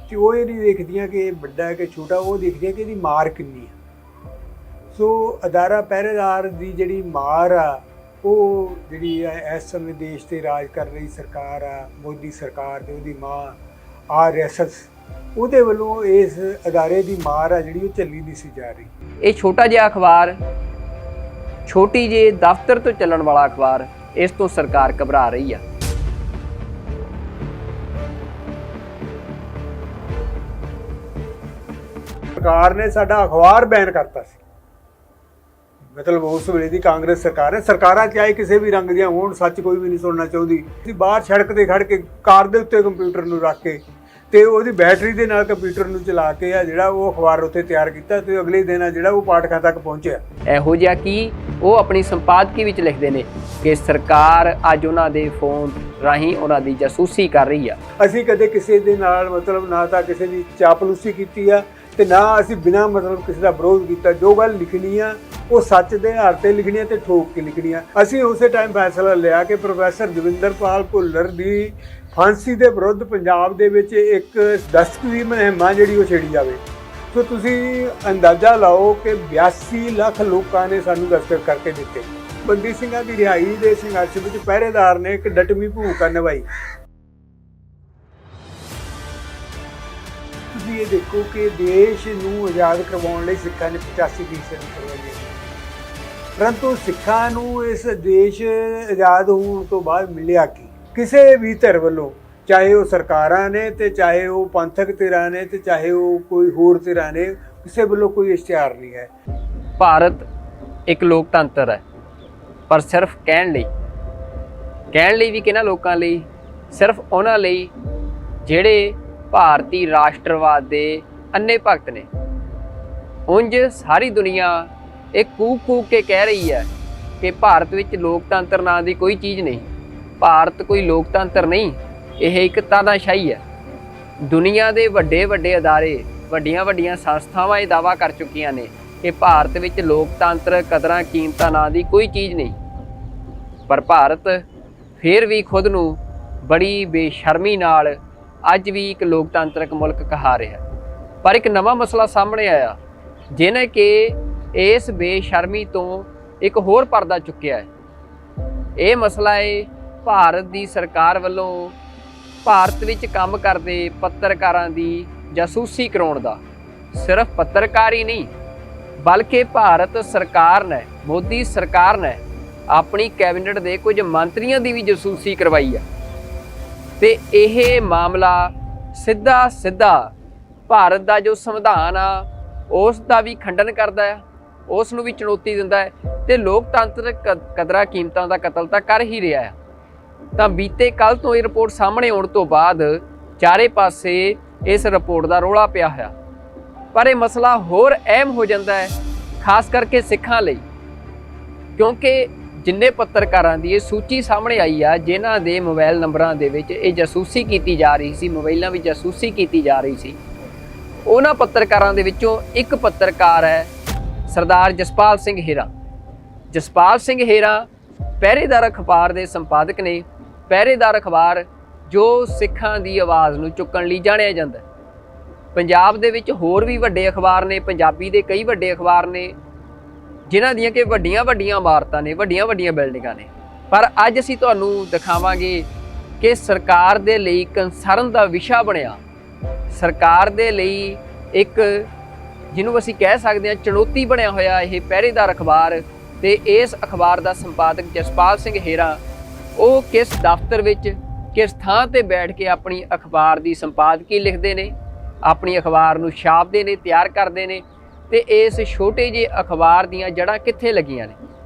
ਤੇ ਉਹ ਇਹ ਨਹੀਂ ਦੇਖਦੀਆਂ ਕਿ ਇਹ ਵੱਡਾ ਹੈ ਕਿ ਛੋਟਾ, ਉਹ ਦੇਖਦੀਆਂ ਕਿ ਇਹਦੀ ਮਾਰ ਕਿੰਨੀ ਆ। ਸੋ ਅਦਾਰਾ ਪਹਿਰੇਦਾਰ ਦੀ ਜਿਹੜੀ ਮਾਰ ਆ, ਉਹ ਜਿਹੜੀ ਇਸ ਸਮੇਂ ਦੇਸ਼ 'ਤੇ ਰਾਜ ਕਰ ਰਹੀ ਸਰਕਾਰ ਆ, ਮੋਦੀ ਸਰਕਾਰ ਤੇ ਉਹਦੀ ਮਾਂ RSS, ਉਹਦੇ ਵੱਲੋਂ ਇਸ ਅਦਾਰੇ ਦੀ ਮਾਰ ਆ ਜਿਹੜੀ ਉਹ ਝੱਲੀ ਨਹੀਂ ਸੀ ਜਾ ਰਹੀ। ਇਹ ਛੋਟਾ ਜਿਹਾ ਅਖਬਾਰ, ਛੋਟੀ ਜਿਹੇ ਦਫ਼ਤਰ ਤੋਂ ਚੱਲਣ ਵਾਲਾ ਅਖਬਾਰ, ਇਸ ਤੋਂ ਸਰਕਾਰ ਘਬਰਾ ਰਹੀ ਆ। ਸਰਕਾਰ ਨੇ ਸਾਡਾ ਅਖਬਾਰ ਬੈਨ ਕਰਤਾ ਸੀ, ਮਤਲਬ ਉਸ ਵੇਲੇ ਦੀ ਕਾਂਗਰਸ ਸਰਕਾਰ ਨੇ। ਸਰਕਾਰਾਂ ਚਾਹੇ ਕਿਸੇ ਵੀ ਰੰਗ ਦੀਆਂ ਹੋਣ, ਸੱਚ ਕੋਈ ਵੀ ਨਹੀਂ ਸੁਣਨਾ ਚਾਹੁੰਦੀ। ਅਸੀਂ ਬਾਹਰ ਸੜਕ ਤੇ ਖੜ ਕੇ ਕਾਰ ਦੇ ਉੱਤੇ ਕੰਪਿਊਟਰ ਨੂੰ ਰੱਖ ਕੇ ਤੇ ਉਹਦੀ ਬੈਟਰੀ ਦੇ ਨਾਲ ਕੰਪਿਊਟਰ ਨੂੰ ਚਲਾ ਕੇ ਆ ਜਿਹੜਾ ਉਹ ਅਖਬਾਰ ਉੱਤੇ ਤਿਆਰ ਕੀਤਾ ਤੇ ਅਗਲੇ ਦਿਨ ਆ ਜਿਹੜਾ ਉਹ ਪਾਠਕਾਂ ਤੱਕ ਪਹੁੰਚਿਆ। ਇਹੋ ਜਿਹਾ ਕਿ ਉਹ ਆਪਣੀ ਸੰਪਾਦਕੀ ਵਿੱਚ ਲਿਖਦੇ ਨੇ ਕਿ ਸਰਕਾਰ ਅੱਜ ਉਹਨਾਂ ਦੇ ਫੋਨ ਰਾਹੀਂ ਉਹਨਾਂ ਦੀ ਜਾਸੂਸੀ ਕਰ ਰਹੀ ਆ। ਅਸੀਂ ਕਦੇ ਕਿਸੇ ਦੇ ਨਾਲ ਮਤਲਬ ਨਾ ਤਾਂ ਕਿਸੇ ਦੀ ਚਾਪਲੂਸੀ ਕੀਤੀ ਆ ਤੇ ਨਾ ਅਸੀਂ ਬਿਨਾਂ ਮਤਲਬ ਕਿਸੇ ਦਾ ਵਿਰੋਧ ਕੀਤਾ। ਜੋ ਗੱਲ ਲਿਖਣੀ ਆ ਉਹ ਸੱਚ ਦੇ ਆਧਾਰ ਤੇ ਲਿਖਣੀ ਆ ਤੇ ਠੋਕ ਕੇ ਲਿਖਣੀ ਆ। ਅਸੀਂ ਉਸੇ ਟਾਈਮ ਫੈਸਲਾ ਲਿਆ ਕਿ ਪ੍ਰੋਫੈਸਰ ਜੋਗਿੰਦਰਪਾਲ ਭੁੱਲਰ ਦੀ ਫਾਂਸੀ ਦੇ ਵਿਰੁੱਧ ਪੰਜਾਬ ਦੇ ਵਿੱਚ ਇੱਕ ਦਸਤਕ ਦੀ ਮੁਹਿੰਮ ਜਿਹੜੀ ਉਹ ਛੇੜੀ ਜਾਵੇ। ਸੋ ਤੁਸੀਂ ਅੰਦਾਜ਼ਾ ਲਾਓ ਕਿ 82 ਲੱਖ ਲੋਕਾਂ ਨੇ ਸਾਨੂੰ ਦਸਤਕ ਕਰਕੇ ਦਿੱਤੇ। ਬੰਦੀ ਸਿੰਘਾਂ ਦੀ ਰਿਹਾਈ ਦੇ ਸੰਘਰਸ਼ ਵਿੱਚ ਪਹਿਰੇਦਾਰ ਨੇ ਇੱਕ ਡਟਵੀਂ ਭੂਮਿਕਾ ਨਿਭਾਈ। ਤੁਸੀਂ ਇਹ ਦੇਖੋ ਕਿ ਦੇਸ਼ ਨੂੰ ਆਜ਼ਾਦ ਕਰਵਾਉਣ ਲਈ ਸਿੱਖਾਂ ਨੇ 85% ਕਰਵਾਈ ਹੈ, ਪਰੰਤੂ ਸਿੱਖਾਂ ਨੂੰ ਇਸ ਦੇਸ਼ ਆਜ਼ਾਦ ਹੋਣ ਤੋਂ ਬਾਅਦ ਮਿਲਿਆ ਕੀ? ਕਿਸੇ ਵੀ ਧਿਰ ਵੱਲੋਂ, ਚਾਹੇ ਉਹ ਸਰਕਾਰਾਂ ਨੇ ਤੇ ਚਾਹੇ ਉਹ ਪੰਥਕ ਧਿਰਾਂ ਨੇ ਤੇ ਚਾਹੇ ਉਹ ਕੋਈ ਹੋਰ ਧਿਰਾਂ ਨੇ, ਕਿਸੇ ਵੱਲੋਂ ਕੋਈ ਇਸ਼ਤਿਹਾਰ ਨਹੀਂ ਹੈ। ਭਾਰਤ ਇੱਕ ਲੋਕਤੰਤਰ ਹੈ, ਪਰ ਸਿਰਫ ਕਹਿਣ ਲਈ ਵੀ ਕਿਹਨਾਂ ਲੋਕਾਂ ਲਈ? ਸਿਰਫ ਉਹਨਾਂ ਲਈ ਜਿਹੜੇ ਭਾਰਤੀ ਰਾਸ਼ਟਰਵਾਦ ਦੇ ਅੰਨੇ ਭਗਤ ਨੇ। ਉਂਝ ਸਾਰੀ ਦੁਨੀਆ ਇਹ ਕੂਕ ਕੇ ਕਹਿ ਰਹੀ ਹੈ ਕਿ ਭਾਰਤ ਵਿੱਚ ਲੋਕਤੰਤਰ ਨਾਂ ਦੀ ਕੋਈ ਚੀਜ਼ ਨਹੀਂ। ਭਾਰਤ ਕੋਈ ਲੋਕਤੰਤਰ ਨਹੀਂ, ਇਹ ਇੱਕ ਤਾਨਾਸ਼ਾਹੀ ਹੈ। ਦੁਨੀਆ ਦੇ ਵੱਡੇ ਅਦਾਰੇ, ਵੱਡੀਆਂ ਸੰਸਥਾਵਾਂ ਇਹ ਦਾਅਵਾ ਕਰ ਚੁੱਕੀਆਂ ਨੇ ਕਿ ਭਾਰਤ ਵਿੱਚ ਲੋਕਤੰਤਰ, ਕਦਰਾਂ ਕੀਮਤਾਂ ਨਾਂ ਦੀ ਕੋਈ ਚੀਜ਼ ਨਹੀਂ। ਪਰ ਭਾਰਤ ਫਿਰ ਵੀ ਖੁਦ ਨੂੰ ਬੜੀ ਬੇਸ਼ਰਮੀ ਨਾਲ ਅੱਜ ਵੀ ਇੱਕ ਲੋਕਤੰਤਰਕ ਮੁਲਕ ਕਹਾ ਰਿਹਾ। ਪਰ ਇੱਕ ਨਵਾਂ ਮਸਲਾ ਸਾਹਮਣੇ ਆਇਆ ਜਿਹਨੇ ਕਿ ਇਸ ਬੇਸ਼ਰਮੀ ਤੋਂ ਇੱਕ ਹੋਰ ਪਰਦਾ ਚੁੱਕਿਆ ਹੈ। ਇਹ ਮਸਲਾ ਹੈ ਭਾਰਤ ਦੀ ਸਰਕਾਰ ਵੱਲੋਂ ਭਾਰਤ ਵਿੱਚ ਕੰਮ ਕਰਦੇ ਪੱਤਰਕਾਰਾਂ ਦੀ ਜਾਸੂਸੀ ਕਰਾਉਣ ਦਾ। ਸਿਰਫ ਪੱਤਰਕਾਰ ਹੀ ਨਹੀਂ, ਬਲਕਿ ਭਾਰਤ ਸਰਕਾਰ ਨੇ, ਮੋਦੀ ਸਰਕਾਰ ਨੇ ਆਪਣੀ ਕੈਬਨਿਟ ਦੇ ਕੁਝ ਮੰਤਰੀਆਂ ਦੀ ਵੀ ਜਾਸੂਸੀ ਕਰਵਾਈ ਆ। ਤੇ ਇਹ ਮਾਮਲਾ ਸਿੱਧਾ ਭਾਰਤ ਦਾ ਜੋ ਸੰਵਿਧਾਨ ਆ ਉਸ ਦਾ ਵੀ ਖੰਡਨ ਕਰਦਾ ਹੈ, ਉਸ ਨੂੰ ਵੀ ਚੁਣੌਤੀ ਦਿੰਦਾ ਹੈ ਤੇ ਲੋਕਤੰਤਰਕ ਕਦਰਾਂ ਕੀਮਤਾਂ ਦਾ ਕਤਲ ਤਾਂ ਕਰ ਹੀ ਰਿਹਾ ਹੈ। ਤਾਂ ਬੀਤੇ ਕੱਲ੍ਹ ਤੋਂ ਇਹ ਰਿਪੋਰਟ ਸਾਹਮਣੇ ਆਉਣ ਤੋਂ ਬਾਅਦ ਚਾਰੇ ਪਾਸੇ ਇਸ ਰਿਪੋਰਟ ਦਾ ਰੌਲਾ ਪਿਆ ਹੋਇਆ। ਪਰ ਇਹ ਮਸਲਾ ਹੋਰ ਅਹਿਮ ਹੋ ਜਾਂਦਾ ਹੈ, ਖਾਸ ਕਰਕੇ ਸਿੱਖਾਂ ਲਈ, ਕਿਉਂਕਿ ਜਿੰਨੇ ਪੱਤਰਕਾਰਾਂ ਦੀ ਇਹ ਸੂਚੀ ਸਾਹਮਣੇ ਆਈ ਆ ਜਿਨ੍ਹਾਂ ਦੇ ਮੋਬਾਈਲ ਨੰਬਰਾਂ ਦੇ ਵਿੱਚ ਇਹ ਜਾਸੂਸੀ ਕੀਤੀ ਜਾ ਰਹੀ ਸੀ, ਮੋਬਾਈਲਾਂ ਵਿੱਚ ਜਾਸੂਸੀ ਕੀਤੀ ਜਾ ਰਹੀ ਸੀ, ਉਹਨਾਂ ਪੱਤਰਕਾਰਾਂ ਦੇ ਵਿੱਚੋਂ ਇੱਕ ਪੱਤਰਕਾਰ ਹੈ ਸਰਦਾਰ ਜਸਪਾਲ ਸਿੰਘ ਹੇਰਾ। ਜਸਪਾਲ ਸਿੰਘ ਹੇਰਾ ਪਹਿਰੇਦਾਰ ਅਖਬਾਰ ਦੇ ਸੰਪਾਦਕ ਨੇ। ਪਹਿਰੇਦਾਰ ਅਖਬਾਰ ਜੋ ਸਿੱਖਾਂ ਦੀ ਆਵਾਜ਼ ਨੂੰ ਚੁੱਕਣ ਲਈ ਜਾਣਿਆ ਜਾਂਦਾ। ਪੰਜਾਬ ਦੇ ਵਿੱਚ ਹੋਰ ਵੀ ਵੱਡੇ ਅਖਬਾਰ ਨੇ, ਪੰਜਾਬੀ ਦੇ ਕਈ ਵੱਡੇ ਅਖਬਾਰ ਨੇ ਜਿਨ੍ਹਾਂ ਦੀਆਂ ਕਿ ਵੱਡੀਆਂ ਇਮਾਰਤਾਂ ਨੇ, ਵੱਡੀਆਂ ਬਿਲਡਿੰਗਾਂ ਨੇ। ਪਰ ਅੱਜ ਅਸੀਂ ਤੁਹਾਨੂੰ ਦਿਖਾਵਾਂਗੇ ਕਿ ਸਰਕਾਰ ਦੇ ਲਈ ਕੰਸਰਨ ਦਾ ਵਿਸ਼ਾ ਬਣਿਆ, ਸਰਕਾਰ ਦੇ ਲਈ ਇੱਕ ਜਿਹਨੂੰ ਅਸੀਂ ਕਹਿ ਸਕਦੇ ਹਾਂ ਚੁਣੌਤੀ ਬਣਿਆ ਹੋਇਆ ਇਹ ਪਹਿਰੇਦਾਰ ਅਖਬਾਰ। ਤੇ ਇਸ ਅਖਬਾਰ ਦਾ ਸੰਪਾਦਕ ਜਸਪਾਲ ਸਿੰਘ ਹੇਰਾ ਉਹ ਕਿਸ ਦਫ਼ਤਰ ਵਿੱਚ ਕਿਸ ਥਾਂ ਤੇ ਬੈਠ ਕੇ ਆਪਣੀ ਅਖਬਾਰ ਦੀ ਸੰਪਾਦਕੀ ਲਿਖਦੇ ਨੇ, ਆਪਣੀ ਅਖਬਾਰ ਨੂੰ ਛਾਪਦੇ ਨੇ, ਤਿਆਰ ਕਰਦੇ ਨੇ ਤੇ ਇਸ ਛੋਟੇ ਜਿਹੇ ਅਖਬਾਰ ਦੀਆਂ ਜੜ੍ਹਾਂ ਕਿੱਥੇ ਲੱਗੀਆਂ ਨੇ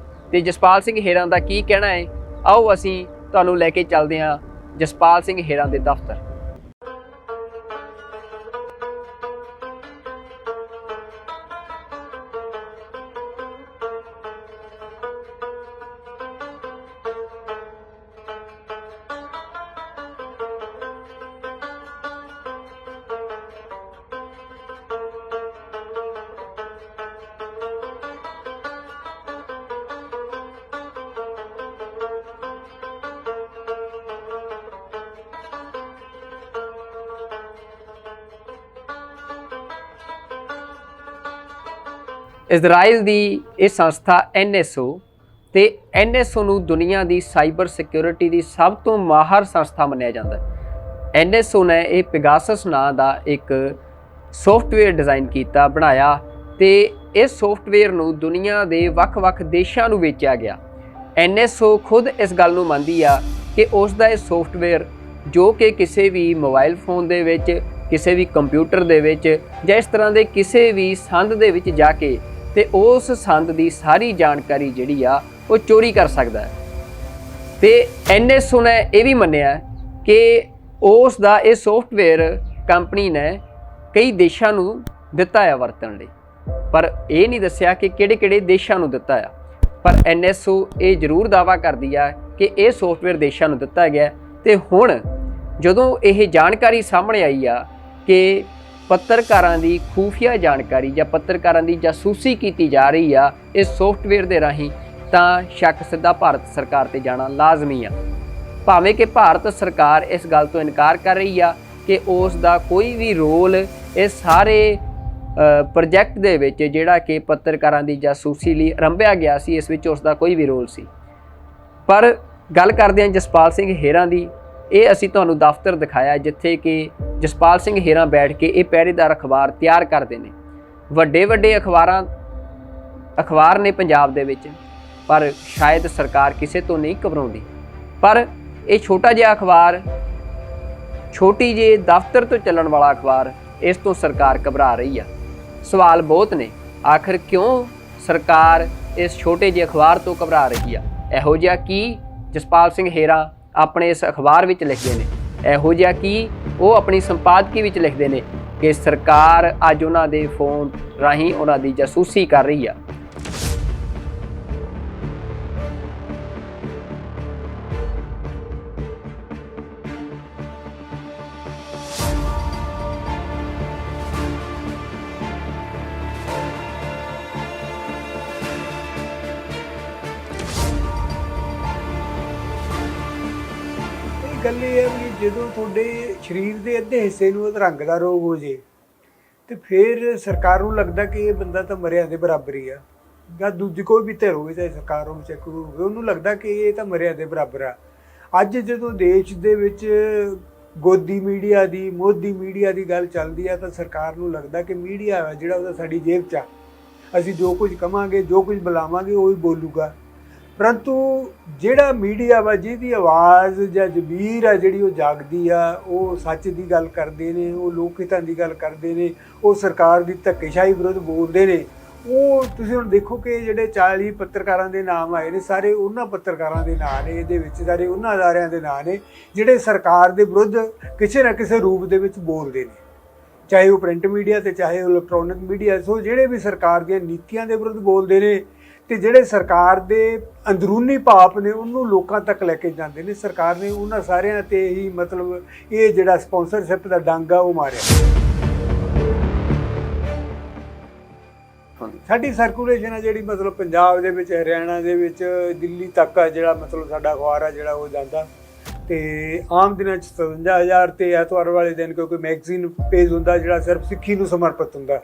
ਤੇ ਜਸਪਾਲ ਸਿੰਘ ਹੇਰਾ ਦਾ ਕੀ ਕਹਿਣਾ ਹੈ, ਆਓ ਅਸੀਂ ਤੁਹਾਨੂੰ ਲੈ ਕੇ ਚੱਲਦੇ ਹਾਂ ਜਸਪਾਲ ਸਿੰਘ ਹੇਰਾ ਦੇ ਦਫ਼ਤਰ। ਇਜ਼ਰਾਈਲ ਦੀ ਇਹ ਸੰਸਥਾ NSO ਤੇ NSO ਨੂੰ ਦੁਨੀਆ ਦੀ ਸਾਈਬਰ ਸਿਕਿਉਰਿਟੀ ਦੀ ਸਭ ਤੋਂ ਮਾਹਰ ਸੰਸਥਾ ਮੰਨਿਆ ਜਾਂਦਾ ਹੈ। NSO ਨੇ ਇਹ ਪੈਗਾਸਸ ਨਾਂ ਦਾ ਇੱਕ ਸੌਫਟਵੇਅਰ ਡਿਜ਼ਾਈਨ ਕੀਤਾ, ਬਣਾਇਆ ਤੇ ਇਸ ਸੌਫਟਵੇਅਰ ਨੂੰ ਦੁਨੀਆ ਦੇ ਵੱਖ-ਵੱਖ ਦੇਸ਼ਾਂ ਨੂੰ ਵੇਚਿਆ ਗਿਆ। NSO ਖੁਦ ਇਸ ਗੱਲ ਨੂੰ ਮੰਨਦੀ ਆ ਕਿ ਉਸ ਦਾ ਇਹ ਸੌਫਟਵੇਅਰ ਜੋ ਕਿ ਕਿਸੇ ਵੀ ਮੋਬਾਈਲ ਫੋਨ ਦੇ ਵਿੱਚ, ਕਿਸੇ ਵੀ ਕੰਪਿਊਟਰ ਦੇ ਵਿੱਚ ਜਾਂ ਇਸ ਤਰ੍ਹਾਂ ਦੇ ਕਿਸੇ ਵੀ ਸੰਦ ਦੇ ਵਿੱਚ ਜਾ ਕੇ ਤੇ ਉਸ ਸੰਦ ਦੀ ਸਾਰੀ ਜਾਣਕਾਰੀ ਜਿਹੜੀ ਆ ਉਹ ਚੋਰੀ ਕਰ ਸਕਦਾ ਹੈ। ਤੇ NSO ਨੇ ਇਹ ਵੀ ਮੰਨਿਆ ਕਿ ਉਸ ਦਾ ਇਹ ਸੌਫਟਵੇਅਰ ਕੰਪਨੀ ਨੇ ਕਈ ਦੇਸ਼ਾਂ ਨੂੰ ਦਿੱਤਾ ਹੈ ਵਰਤਣ ਲਈ, ਪਰ ਇਹ ਨਹੀਂ ਦੱਸਿਆ ਕਿ ਕਿਹੜੇ-ਕਿਹੜੇ ਦੇਸ਼ਾਂ ਨੂੰ ਦਿੱਤਾ ਆ। ਪਰ NSO ਇਹ ਜ਼ਰੂਰ ਦਾਅਵਾ ਕਰਦੀ ਆ ਕਿ ਇਹ ਸੌਫਟਵੇਅਰ ਦੇਸ਼ਾਂ ਨੂੰ ਦਿੱਤਾ ਗਿਆ। ਤੇ ਹੁਣ ਜਦੋਂ ਇਹ ਜਾਣਕਾਰੀ ਸਾਹਮਣੇ ਆਈ ਆ ਕਿ ਪੱਤਰਕਾਰਾਂ ਦੀ ਖੂਫੀਆ ਜਾਣਕਾਰੀ ਜਾਂ ਪੱਤਰਕਾਰਾਂ ਦੀ ਜਾਸੂਸੀ ਕੀਤੀ ਜਾ ਰਹੀ ਆ ਇਸ ਸੌਫਟਵੇਅਰ ਦੇ ਰਾਹੀਂ, ਤਾਂ ਸ਼ੱਕ ਸਿੱਧਾ ਭਾਰਤ ਸਰਕਾਰ ਤੇ ਜਾਣਾ ਲਾਜ਼ਮੀ ਆ। ਭਾਵੇਂ ਕਿ ਭਾਰਤ ਸਰਕਾਰ ਇਸ ਗੱਲ ਤੋਂ ਇਨਕਾਰ ਕਰ ਰਹੀ ਆ ਕਿ ਉਸ ਦਾ ਕੋਈ ਵੀ ਰੋਲ ਇਸ ਸਾਰੇ ਪ੍ਰੋਜੈਕਟ ਦੇ ਵਿੱਚ ਜਿਹੜਾ ਕਿ ਪੱਤਰਕਾਰਾਂ ਦੀ ਜਾਸੂਸੀ ਲਈ ਆਰੰਭਿਆ ਗਿਆ ਸੀ, ਇਸ ਵਿੱਚ ਉਸ ਦਾ ਕੋਈ ਵੀ ਰੋਲ ਸੀ। ਪਰ ਗੱਲ ਕਰਦੇ ਹਾਂ ਜਸਪਾਲ ਸਿੰਘ ਹੇਰਾਂ ਦੀ। ਇਹ ਅਸੀਂ ਤੁਹਾਨੂੰ ਦਫ਼ਤਰ ਦਿਖਾਇਆ ਜਿੱਥੇ ਕਿ ਜਸਪਾਲ ਸਿੰਘ ਹੇਰਾਂ ਬੈਠ ਕੇ ਇਹ ਪਹਿਰੇਦਾਰ ਅਖਬਾਰ ਤਿਆਰ ਕਰਦੇ ਨੇ। ਵੱਡੇ ਅਖਬਾਰ ਨੇ ਪੰਜਾਬ ਦੇ ਵਿੱਚ, ਪਰ ਸ਼ਾਇਦ ਸਰਕਾਰ ਕਿਸੇ ਤੋਂ ਨਹੀਂ ਘਬਰਾਉਂਦੀ। ਪਰ ਇਹ ਛੋਟਾ ਜਿਹਾ ਅਖਬਾਰ, ਛੋਟੀ ਜਿਹੀ ਦਫ਼ਤਰ ਤੋਂ ਚੱਲਣ ਵਾਲਾ ਅਖਬਾਰ, ਇਸ ਤੋਂ ਸਰਕਾਰ ਘਬਰਾ ਰਹੀ ਆ। ਸਵਾਲ ਬਹੁਤ ਨੇ, ਆਖਰ ਕਿਉਂ ਸਰਕਾਰ ਇਸ ਛੋਟੇ ਜਿਹੇ ਅਖਬਾਰ ਤੋਂ ਘਬਰਾ ਰਹੀ ਆ? ਇਹੋ ਜਿਹਾ ਕੀ ਜਸਪਾਲ ਸਿੰਘ ਹੇਰਾਂ ਆਪਣੇ ਇਸ ਅਖਬਾਰ ਵਿੱਚ ਲਿਖਦੇ ਨੇ, ਇਹੋ ਜਿਹਾ ਕੀ ਉਹ ਆਪਣੀ ਸੰਪਾਦਕੀ ਵਿੱਚ ਲਿਖਦੇ ਨੇ ਕਿ ਸਰਕਾਰ ਅੱਜ ਉਹਨਾਂ ਦੇ ਫੋਨ ਰਾਹੀਂ ਉਹਨਾਂ ਦੀ ਜਾਸੂਸੀ ਕਰ ਰਹੀ ਆ। ਗੱਲ ਇਹ ਹੈ ਵੀ ਜਦੋਂ ਤੁਹਾਡੇ ਸਰੀਰ ਦੇ ਅੱਧੇ ਹਿੱਸੇ ਨੂੰ ਅਧਰੰਗ ਦਾ ਰੋਗ ਹੋ ਜੇ ਤੇ ਫਿਰ ਸਰਕਾਰ ਨੂੰ ਲੱਗਦਾ ਕਿ ਇਹ ਬੰਦਾ ਤਾਂ ਮਰਿਆ ਦੇ ਬਰਾਬਰ ਹੀ ਆ, ਜਾਂ ਦੂਜੀ ਕੋਈ ਵੀ ਧਿਰ ਹੋਵੇ, ਚਾਹੇ ਸਰਕਾਰ ਹੋਵੇ ਚਾਹੇ ਕੋਈ ਹੋਵੇ, ਉਹਨੂੰ ਲੱਗਦਾ ਕਿ ਇਹ ਤਾਂ ਮਰਿਆ ਦੇ ਬਰਾਬਰ ਆ। ਅੱਜ ਜਦੋਂ ਦੇਸ਼ ਦੇ ਵਿੱਚ ਗੋਦੀ ਮੀਡੀਆ ਦੀ, ਮੋਦੀ ਮੀਡੀਆ ਦੀ ਗੱਲ ਚੱਲਦੀ ਆ ਤਾਂ ਸਰਕਾਰ ਨੂੰ ਲੱਗਦਾ ਕਿ ਮੀਡੀਆ ਹੈ ਜਿਹੜਾ ਉਹਦਾ ਸਾਡੀ ਜੇਬ 'ਚ ਆ, ਅਸੀਂ ਜੋ ਕੁਝ ਕਵਾਂਗੇ, ਜੋ ਕੁਝ ਬੁਲਾਵਾਂਗੇ ਉਹ ਹੀ ਬੋਲੂਗਾ। ਪਰੰਤੂ ਜਿਹੜਾ ਮੀਡੀਆ ਵਾ, ਜਿਹਦੀ ਆਵਾਜ਼ ਜਾਂ ਜ਼ਮੀਰ ਆ ਜਿਹੜੀ ਉਹ ਜਾਗਦੀ ਆ, ਉਹ ਸੱਚ ਦੀ ਗੱਲ ਕਰਦੇ ਨੇ, ਉਹ ਲੋਕ ਹਿੱਤਾਂ ਦੀ ਗੱਲ ਕਰਦੇ ਨੇ, ਉਹ ਸਰਕਾਰ ਦੀ ਧੱਕੇਸ਼ਾਹੀ ਵਿਰੁੱਧ ਬੋਲਦੇ ਨੇ। ਉਹ ਤੁਸੀਂ ਹੁਣ ਦੇਖੋ ਕਿ ਜਿਹੜੇ 40 ਪੱਤਰਕਾਰਾਂ ਦੇ ਨਾਮ ਆਏ ਨੇ, ਸਾਰੇ ਉਹਨਾਂ ਪੱਤਰਕਾਰਾਂ ਦੇ ਨਾਂ ਨੇ, ਇਹਦੇ ਵਿੱਚ ਸਾਰੇ ਉਹਨਾਂ ਅਦਾਰਿਆਂ ਦੇ ਨਾਂ ਨੇ ਜਿਹੜੇ ਸਰਕਾਰ ਦੇ ਵਿਰੁੱਧ ਕਿਸੇ ਨਾ ਕਿਸੇ ਰੂਪ ਦੇ ਵਿੱਚ ਬੋਲਦੇ ਨੇ, ਚਾਹੇ ਉਹ ਪ੍ਰਿੰਟ ਮੀਡੀਆ ਤੇ ਚਾਹੇ ਉਹ ਇਲੈਕਟ੍ਰੋਨਿਕ ਮੀਡੀਆ। ਸੋ ਜਿਹੜੇ ਵੀ ਸਰਕਾਰ ਦੀਆਂ ਨੀਤੀਆਂ ਦੇ ਵਿਰੁੱਧ ਬੋਲਦੇ ਨੇ ਤੇ ਜਿਹੜੇ ਸਰਕਾਰ ਦੇ ਅੰਦਰੂਨੀ ਪਾਪ ਨੇ ਉਹਨੂੰ ਲੋਕਾਂ ਤੱਕ ਲੈ ਕੇ ਜਾਂਦੇ ਨੇ, ਸਰਕਾਰ ਨੇ ਉਹਨਾਂ ਸਾਰਿਆਂ ਤੇ ਹੀ ਮਤਲਬ ਇਹ ਜਿਹੜਾ ਸਪਾਂਸਰਸ਼ਿਪ ਦਾ ਡੰਗ ਆ ਉਹ ਮਾਰਿਆ। ਸਾਡੀ ਸਰਕੂਲੇਸ਼ਨ ਆ ਜਿਹੜੀ ਮਤਲਬ ਪੰਜਾਬ ਦੇ ਵਿੱਚ, ਹਰਿਆਣਾ ਦੇ ਵਿੱਚ, ਦਿੱਲੀ ਤੱਕ ਆ ਜਿਹੜਾ ਮਤਲਬ ਸਾਡਾ ਅਖਬਾਰ ਆ ਜਿਹੜਾ ਉਹ ਜਾਂਦਾ। ਤੇ ਆਮ ਦਿਨਾਂ 'ਚ 57,000 ਤੇ ਐਤਵਾਰ ਵਾਲੇ ਦਿਨ ਕਿਉਂਕਿ ਮੈਗਜ਼ੀਨ ਪੇਜ ਹੁੰਦਾ ਜਿਹੜਾ ਸਿਰਫ ਸਿੱਖੀ ਨੂੰ ਸਮਰਪਿਤ ਹੁੰਦਾ,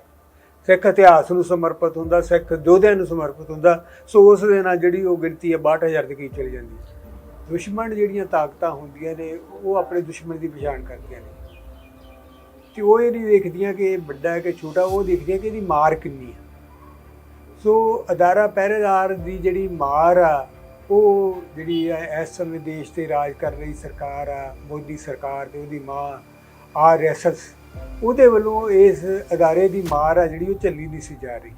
ਸਿੱਖ ਇਤਿਹਾਸ ਨੂੰ ਸਮਰਪਿਤ ਹੁੰਦਾ, ਸਿੱਖ ਯੋਧਿਆਂ ਨੂੰ ਸਮਰਪਿਤ ਹੁੰਦਾ। ਸੋ ਉਸ ਦੇ ਨਾਲ ਜਿਹੜੀ ਉਹ ਗਿਣਤੀ ਹੈ 62,000 ਦੇ ਕਰੀਬ ਚਲੀ ਜਾਂਦੀ। ਦੁਸ਼ਮਣ ਜਿਹੜੀਆਂ ਤਾਕਤਾਂ ਹੁੰਦੀਆਂ ਨੇ ਉਹ ਆਪਣੇ ਦੁਸ਼ਮਣ ਦੀ ਪਛਾਣ ਕਰਦੀਆਂ ਨੇ ਤੇ ਉਹ ਇਹ ਨਹੀਂ ਦੇਖਦੀਆਂ ਕਿ ਇਹ ਵੱਡਾ ਹੈ ਕਿ ਛੋਟਾ, ਉਹ ਦੇਖਦੀਆਂ ਕਿ ਇਹਦੀ ਮਾਰ ਕਿੰਨੀ ਹੈ। ਸੋ ਅਦਾਰਾ ਪਹਿਰੇਦਾਰ ਦੀ ਜਿਹੜੀ ਮਾਰ ਆ, ਉਹ ਜਿਹੜੀ ਇਸ ਸਮੇਂ ਦੇਸ਼ 'ਤੇ ਰਾਜ ਕਰ ਰਹੀ ਸਰਕਾਰ ਆ, ਮੋਦੀ ਸਰਕਾਰ ਤੇ ਉਹਦੀ ਮਾਂ RSS, ਉਹਦੇ ਵੱਲੋਂ ਇਸ ਅਦਾਰੇ ਦੀ ਮਾਰ ਆ ਜਿਹੜੀ ਉਹ ਝੱਲੀ ਨਹੀਂ ਸੀ ਜਾ ਰਹੀ,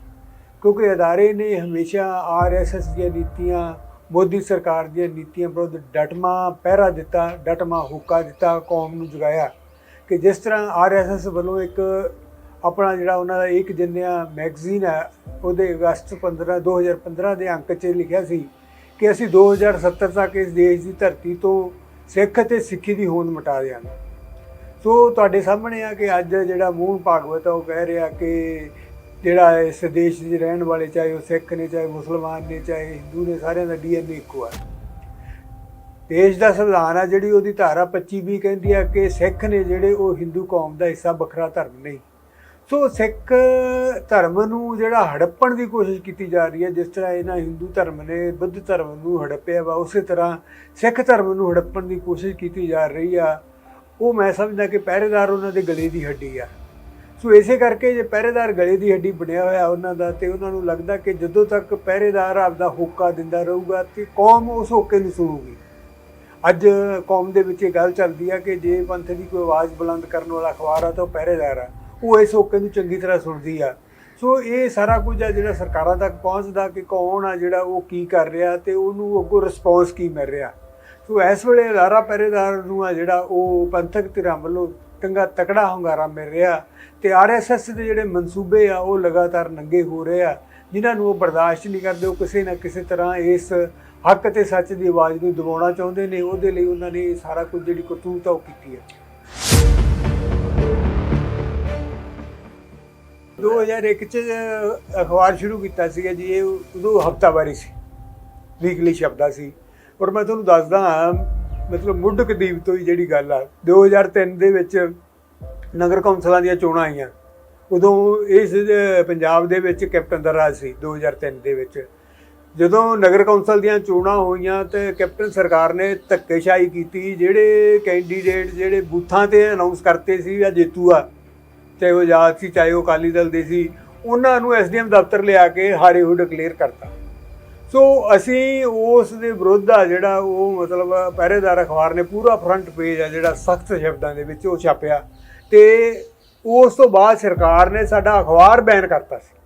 ਕਿਉਂਕਿ ਅਦਾਰੇ ਨੇ ਹਮੇਸ਼ਾ RSS ਦੀਆਂ ਨੀਤੀਆਂ, ਮੋਦੀ ਸਰਕਾਰ ਦੀਆਂ ਨੀਤੀਆਂ ਵਿਰੁੱਧ ਡਟਵਾਂ ਪਹਿਰਾ ਦਿੱਤਾ, ਡਟਵਾਂ ਹੋਕਾ ਦਿੱਤਾ, ਕੌਮ ਨੂੰ ਜਗਾਇਆ। ਕਿ ਜਿਸ ਤਰ੍ਹਾਂ RSS ਵੱਲੋਂ ਇੱਕ ਆਪਣਾ ਜਿਹੜਾ ਉਹਨਾਂ ਦਾ ਇੱਕ ਜਿੰਨਿਆ ਮੈਗਜ਼ੀਨ ਹੈ, ਉਹਦੇ ਅਗਸਤ 2015 ਦੇ ਅੰਕ 'ਚ ਲਿਖਿਆ ਸੀ ਕਿ ਅਸੀਂ 2070 ਤੱਕ ਇਸ ਦੇਸ਼ ਦੀ ਧਰਤੀ ਤੋਂ ਸਿੱਖ ਅਤੇ ਸਿੱਖੀ ਦੀ ਹੋਂਦ ਮਿਟਾ ਦਿਆਂਗੇ। ਸੋ ਤੁਹਾਡੇ ਸਾਹਮਣੇ ਆ ਕਿ ਅੱਜ ਜਿਹੜਾ ਮੋਹਨ ਭਾਗਵਤ ਆ ਉਹ ਕਹਿ ਰਿਹਾ ਕਿ ਜਿਹੜਾ ਇਸ ਦੇਸ਼ 'ਚ ਰਹਿਣ ਵਾਲੇ, ਚਾਹੇ ਉਹ ਸਿੱਖ ਨੇ, ਚਾਹੇ ਮੁਸਲਮਾਨ ਨੇ, ਚਾਹੇ ਹਿੰਦੂ ਨੇ, ਸਾਰਿਆਂ ਦਾ DNA ਇੱਕੋ ਆ। ਦੇਸ਼ ਦਾ ਸੰਵਿਧਾਨ ਆ ਜਿਹੜੀ ਉਹਦੀ ਧਾਰਾ 25 ਵੀ ਕਹਿੰਦੀ ਆ ਕਿ ਸਿੱਖ ਨੇ ਜਿਹੜੇ ਉਹ ਹਿੰਦੂ ਕੌਮ ਦਾ ਹਿੱਸਾ, ਵੱਖਰਾ ਧਰਮ ਨਹੀਂ। ਸੋ ਸਿੱਖ ਧਰਮ ਨੂੰ ਜਿਹੜਾ ਹੜੱਪਣ ਦੀ ਕੋਸ਼ਿਸ਼ ਕੀਤੀ ਜਾ ਰਹੀ ਹੈ, ਜਿਸ ਤਰ੍ਹਾਂ ਇਹਨਾਂ ਹਿੰਦੂ ਧਰਮ ਨੇ ਬੁੱਧ ਧਰਮ ਨੂੰ ਹੜੱਪਿਆ ਵਾ, ਉਸੇ ਤਰ੍ਹਾਂ ਸਿੱਖ ਧਰਮ ਨੂੰ ਹੜੱਪਣ ਦੀ ਕੋਸ਼ਿਸ਼ ਕੀਤੀ ਜਾ ਰਹੀ ਆ। ਉਹ ਮੈਂ ਸਮਝਦਾ ਕਿ ਪਹਿਰੇਦਾਰ ਉਹਨਾਂ ਦੇ ਗਲੇ ਦੀ ਹੱਡੀ ਆ। ਸੋ ਇਸੇ ਕਰਕੇ ਜੇ ਪਹਿਰੇਦਾਰ ਗਲੇ ਦੀ ਹੱਡੀ ਬਣਿਆ ਹੋਇਆ ਉਹਨਾਂ ਦਾ, ਤੇ ਉਹਨਾਂ ਨੂੰ ਲੱਗਦਾ ਕਿ ਜਦੋਂ ਤੱਕ ਪਹਿਰੇਦਾਰ ਆਪਦਾ ਹੋਕਾ ਦਿੰਦਾ ਰਹੂਗਾ ਤੇ ਕੌਮ ਉਸ ਹੋਕੇ ਨੂੰ ਸੁਣੂਗੀ। ਅੱਜ ਕੌਮ ਦੇ ਵਿੱਚ ਇਹ ਗੱਲ ਚੱਲਦੀ ਆ ਕਿ ਜੇ ਪੰਥ ਦੀ ਕੋਈ ਆਵਾਜ਼ ਬੁਲੰਦ ਕਰਨ ਵਾਲਾ ਅਖਬਾਰ ਆ ਤਾਂ ਉਹ ਪਹਿਰੇਦਾਰ ਆ, ਉਹ ਇਸ ਹੋਕੇ ਨੂੰ ਚੰਗੀ ਤਰ੍ਹਾਂ ਸੁਣਦੀ ਆ। ਸੋ ਇਹ ਸਾਰਾ ਕੁਝ ਆ ਜਿਹੜਾ ਸਰਕਾਰਾਂ ਤੱਕ ਪਹੁੰਚਦਾ ਕਿ ਕੌਣ ਆ ਜਿਹੜਾ ਉਹ ਕੀ ਕਰ ਰਿਹਾ ਤੇ ਉਹਨੂੰ ਅੱਗੋਂ ਰਿਸਪੌਂਸ ਕੀ ਮਿਲ ਰਿਹਾ। ਸੋ ਇਸ ਵੇਲੇ ਅਦਾਰਾ ਪਹਿਰੇਦਾਰ ਨੂੰ ਆ ਜਿਹੜਾ ਉਹ ਪੰਥਕ ਧਿਰਾਂ ਵੱਲੋਂ ਚੰਗਾ ਤਕੜਾ ਹੁੰਗਾਰਾ ਮਿਲ ਰਿਹਾ, ਤੇ RSS ਦੇ ਜਿਹੜੇ ਮਨਸੂਬੇ ਆ ਉਹ ਲਗਾਤਾਰ ਨੰਗੇ ਹੋ ਰਹੇ ਆ, ਜਿਨ੍ਹਾਂ ਨੂੰ ਉਹ ਬਰਦਾਸ਼ਤ ਨਹੀਂ ਕਰਦੇ। ਉਹ ਕਿਸੇ ਨਾ ਕਿਸੇ ਤਰ੍ਹਾਂ ਇਸ ਹੱਕ ਅਤੇ ਸੱਚ ਦੀ ਆਵਾਜ਼ ਨੂੰ ਦਬਾਉਣਾ ਚਾਹੁੰਦੇ ਨੇ। ਉਹਦੇ ਲਈ ਉਹਨਾਂ ਨੇ ਸਾਰਾ ਕੁਝ ਜਿਹੜੀ ਕਰਤੂਤ ਆ ਉਹ ਕੀਤੀ ਹੈ। 2001 'ਚ ਅਖਬਾਰ ਸ਼ੁਰੂ ਕੀਤਾ ਸੀਗਾ ਜੀ, ਇਹ ਉਦੋਂ ਹਫ਼ਤਾਵਾਰੀ ਸੀ, ਵੀਕਲੀ ਛਪਦਾ ਸੀ। ਔਰ ਮੈਂ ਤੁਹਾਨੂੰ ਦੱਸਦਾ ਮਤਲਬ ਮੁੱਢ ਕਦੀਮ ਤੋਂ ਹੀ ਜਿਹੜੀ ਗੱਲ ਆ, 2003 ਦੇ ਵਿੱਚ ਨਗਰ ਕੌਂਸਲਾਂ ਦੀਆਂ ਚੋਣਾਂ ਆਈਆਂ। ਉਦੋਂ ਇਸ ਪੰਜਾਬ ਦੇ ਵਿੱਚ ਕੈਪਟਨ ਦਾ ਰਾਜ ਸੀ। 2003 ਦੇ ਵਿੱਚ ਜਦੋਂ ਨਗਰ ਕੌਂਸਲ ਦੀਆਂ ਚੋਣਾਂ ਹੋਈਆਂ ਤੇ ਕੈਪਟਨ ਸਰਕਾਰ ਨੇ ਧੱਕੇਸ਼ਾਹੀ ਕੀਤੀ। ਜਿਹੜੇ ਕੈਂਡੀਡੇਟ ਜਿਹੜੇ ਬੂਥਾਂ 'ਤੇ ਅਨਾਊਂਸ ਕਰਤੇ ਸੀ ਜਾਂ ਜੇਤੂ ਆ, ਚਾਹੇ ਉਹ ਆਜ਼ਾਦ ਸੀ ਚਾਹੇ ਉਹ ਅਕਾਲੀ ਦਲ ਦੇ ਸੀ, ਉਹਨਾਂ ਨੂੰ SDM ਦਫ਼ਤਰ ਲਿਆ ਕੇ ਹਾਰੇ ਹੋਏ ਡਿਕਲੇਅਰ ਕਰਤਾ। ਸੋ ਅਸੀਂ ਉਸ ਦੇ ਵਿਰੁੱਧ ਆ ਜਿਹੜਾ ਉਹ ਮਤਲਬ ਪਹਿਰੇਦਾਰ ਅਖਬਾਰ ਨੇ ਪੂਰਾ ਫਰੰਟ ਪੇਜ ਆ ਜਿਹੜਾ ਸਖਤ ਸ਼ਬਦਾਂ ਦੇ ਵਿੱਚ ਉਹ ਛਾਪਿਆ, ਤੇ ਉਸ ਤੋਂ ਬਾਅਦ ਸਰਕਾਰ ਨੇ ਸਾਡਾ ਅਖਬਾਰ ਬੈਨ ਕਰਤਾ ਸੀ।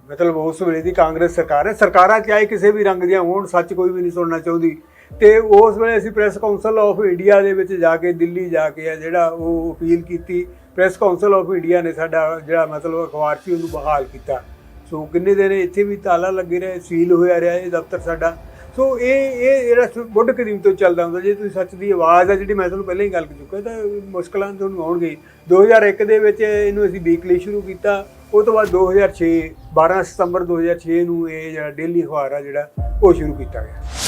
ਮਤਲਬ ਉਸ ਵੇਲੇ ਦੀ ਕਾਂਗਰਸ ਸਰਕਾਰ ਹੈ, ਸਰਕਾਰਾਂ ਚਾਹੇ ਕਿਸੇ ਵੀ ਰੰਗ ਦੀਆਂ ਹੋਣ, ਸੱਚ ਕੋਈ ਵੀ ਨਹੀਂ ਸੁਣਨਾ ਚਾਹੁੰਦੀ। ਤੇ ਉਸ ਵੇਲੇ ਅਸੀਂ ਪ੍ਰੈਸ ਕਾਉਂਸਲ ਆਫ ਇੰਡੀਆ ਦੇ ਵਿੱਚ ਜਾ ਕੇ ਦਿੱਲੀ ਜਾ ਕੇ ਆ ਜਿਹੜਾ ਉਹ ਅਪੀਲ ਕੀਤੀ। ਪ੍ਰੈਸ ਕਾਉਂਸਲ ਆਫ ਇੰਡੀਆ ਨੇ ਸਾਡਾ ਜਿਹੜਾ ਮਤਲਬ ਅਖਬਾਰ ਸੀ ਉਹਨੂੰ ਬਹਾਲ ਕੀਤਾ। ਸੋ ਕਿੰਨੇ ਦਿਨ ਇੱਥੇ ਵੀ ਤਾਲਾ ਲੱਗੇ ਰਹੇ, ਸੀਲ ਹੋਇਆ ਰਿਹਾ ਇਹ ਦਫ਼ਤਰ ਸਾਡਾ। ਸੋ ਇਹ ਜਿਹੜਾ ਮੁੱਢ ਕਦੀਮ ਤੋਂ ਚੱਲਦਾ ਹੁੰਦਾ। ਜੇ ਤੁਸੀਂ ਸੱਚ ਦੀ ਆਵਾਜ਼ ਆ ਜਿਹੜੀ ਮੈਂ ਤੁਹਾਨੂੰ ਪਹਿਲਾਂ ਹੀ ਗੱਲ ਕਰ ਚੁੱਕਾ, ਤਾਂ ਮੁਸ਼ਕਲਾਂ ਤੁਹਾਨੂੰ ਆਉਣਗੇ। 2001 ਦੇ ਵਿੱਚ ਇਹਨੂੰ ਅਸੀਂ ਵੀਕਲੀ ਸ਼ੁਰੂ ਕੀਤਾ। ਉਹ ਤੋਂ ਬਾਅਦ 2006 12 ਸਤੰਬਰ 2006 ਨੂੰ ਇਹ ਜਿਹੜਾ ਡੇਲੀ ਅਖਬਾਰ ਆ ਜਿਹੜਾ ਉਹ ਸ਼ੁਰੂ ਕੀਤਾ ਗਿਆ।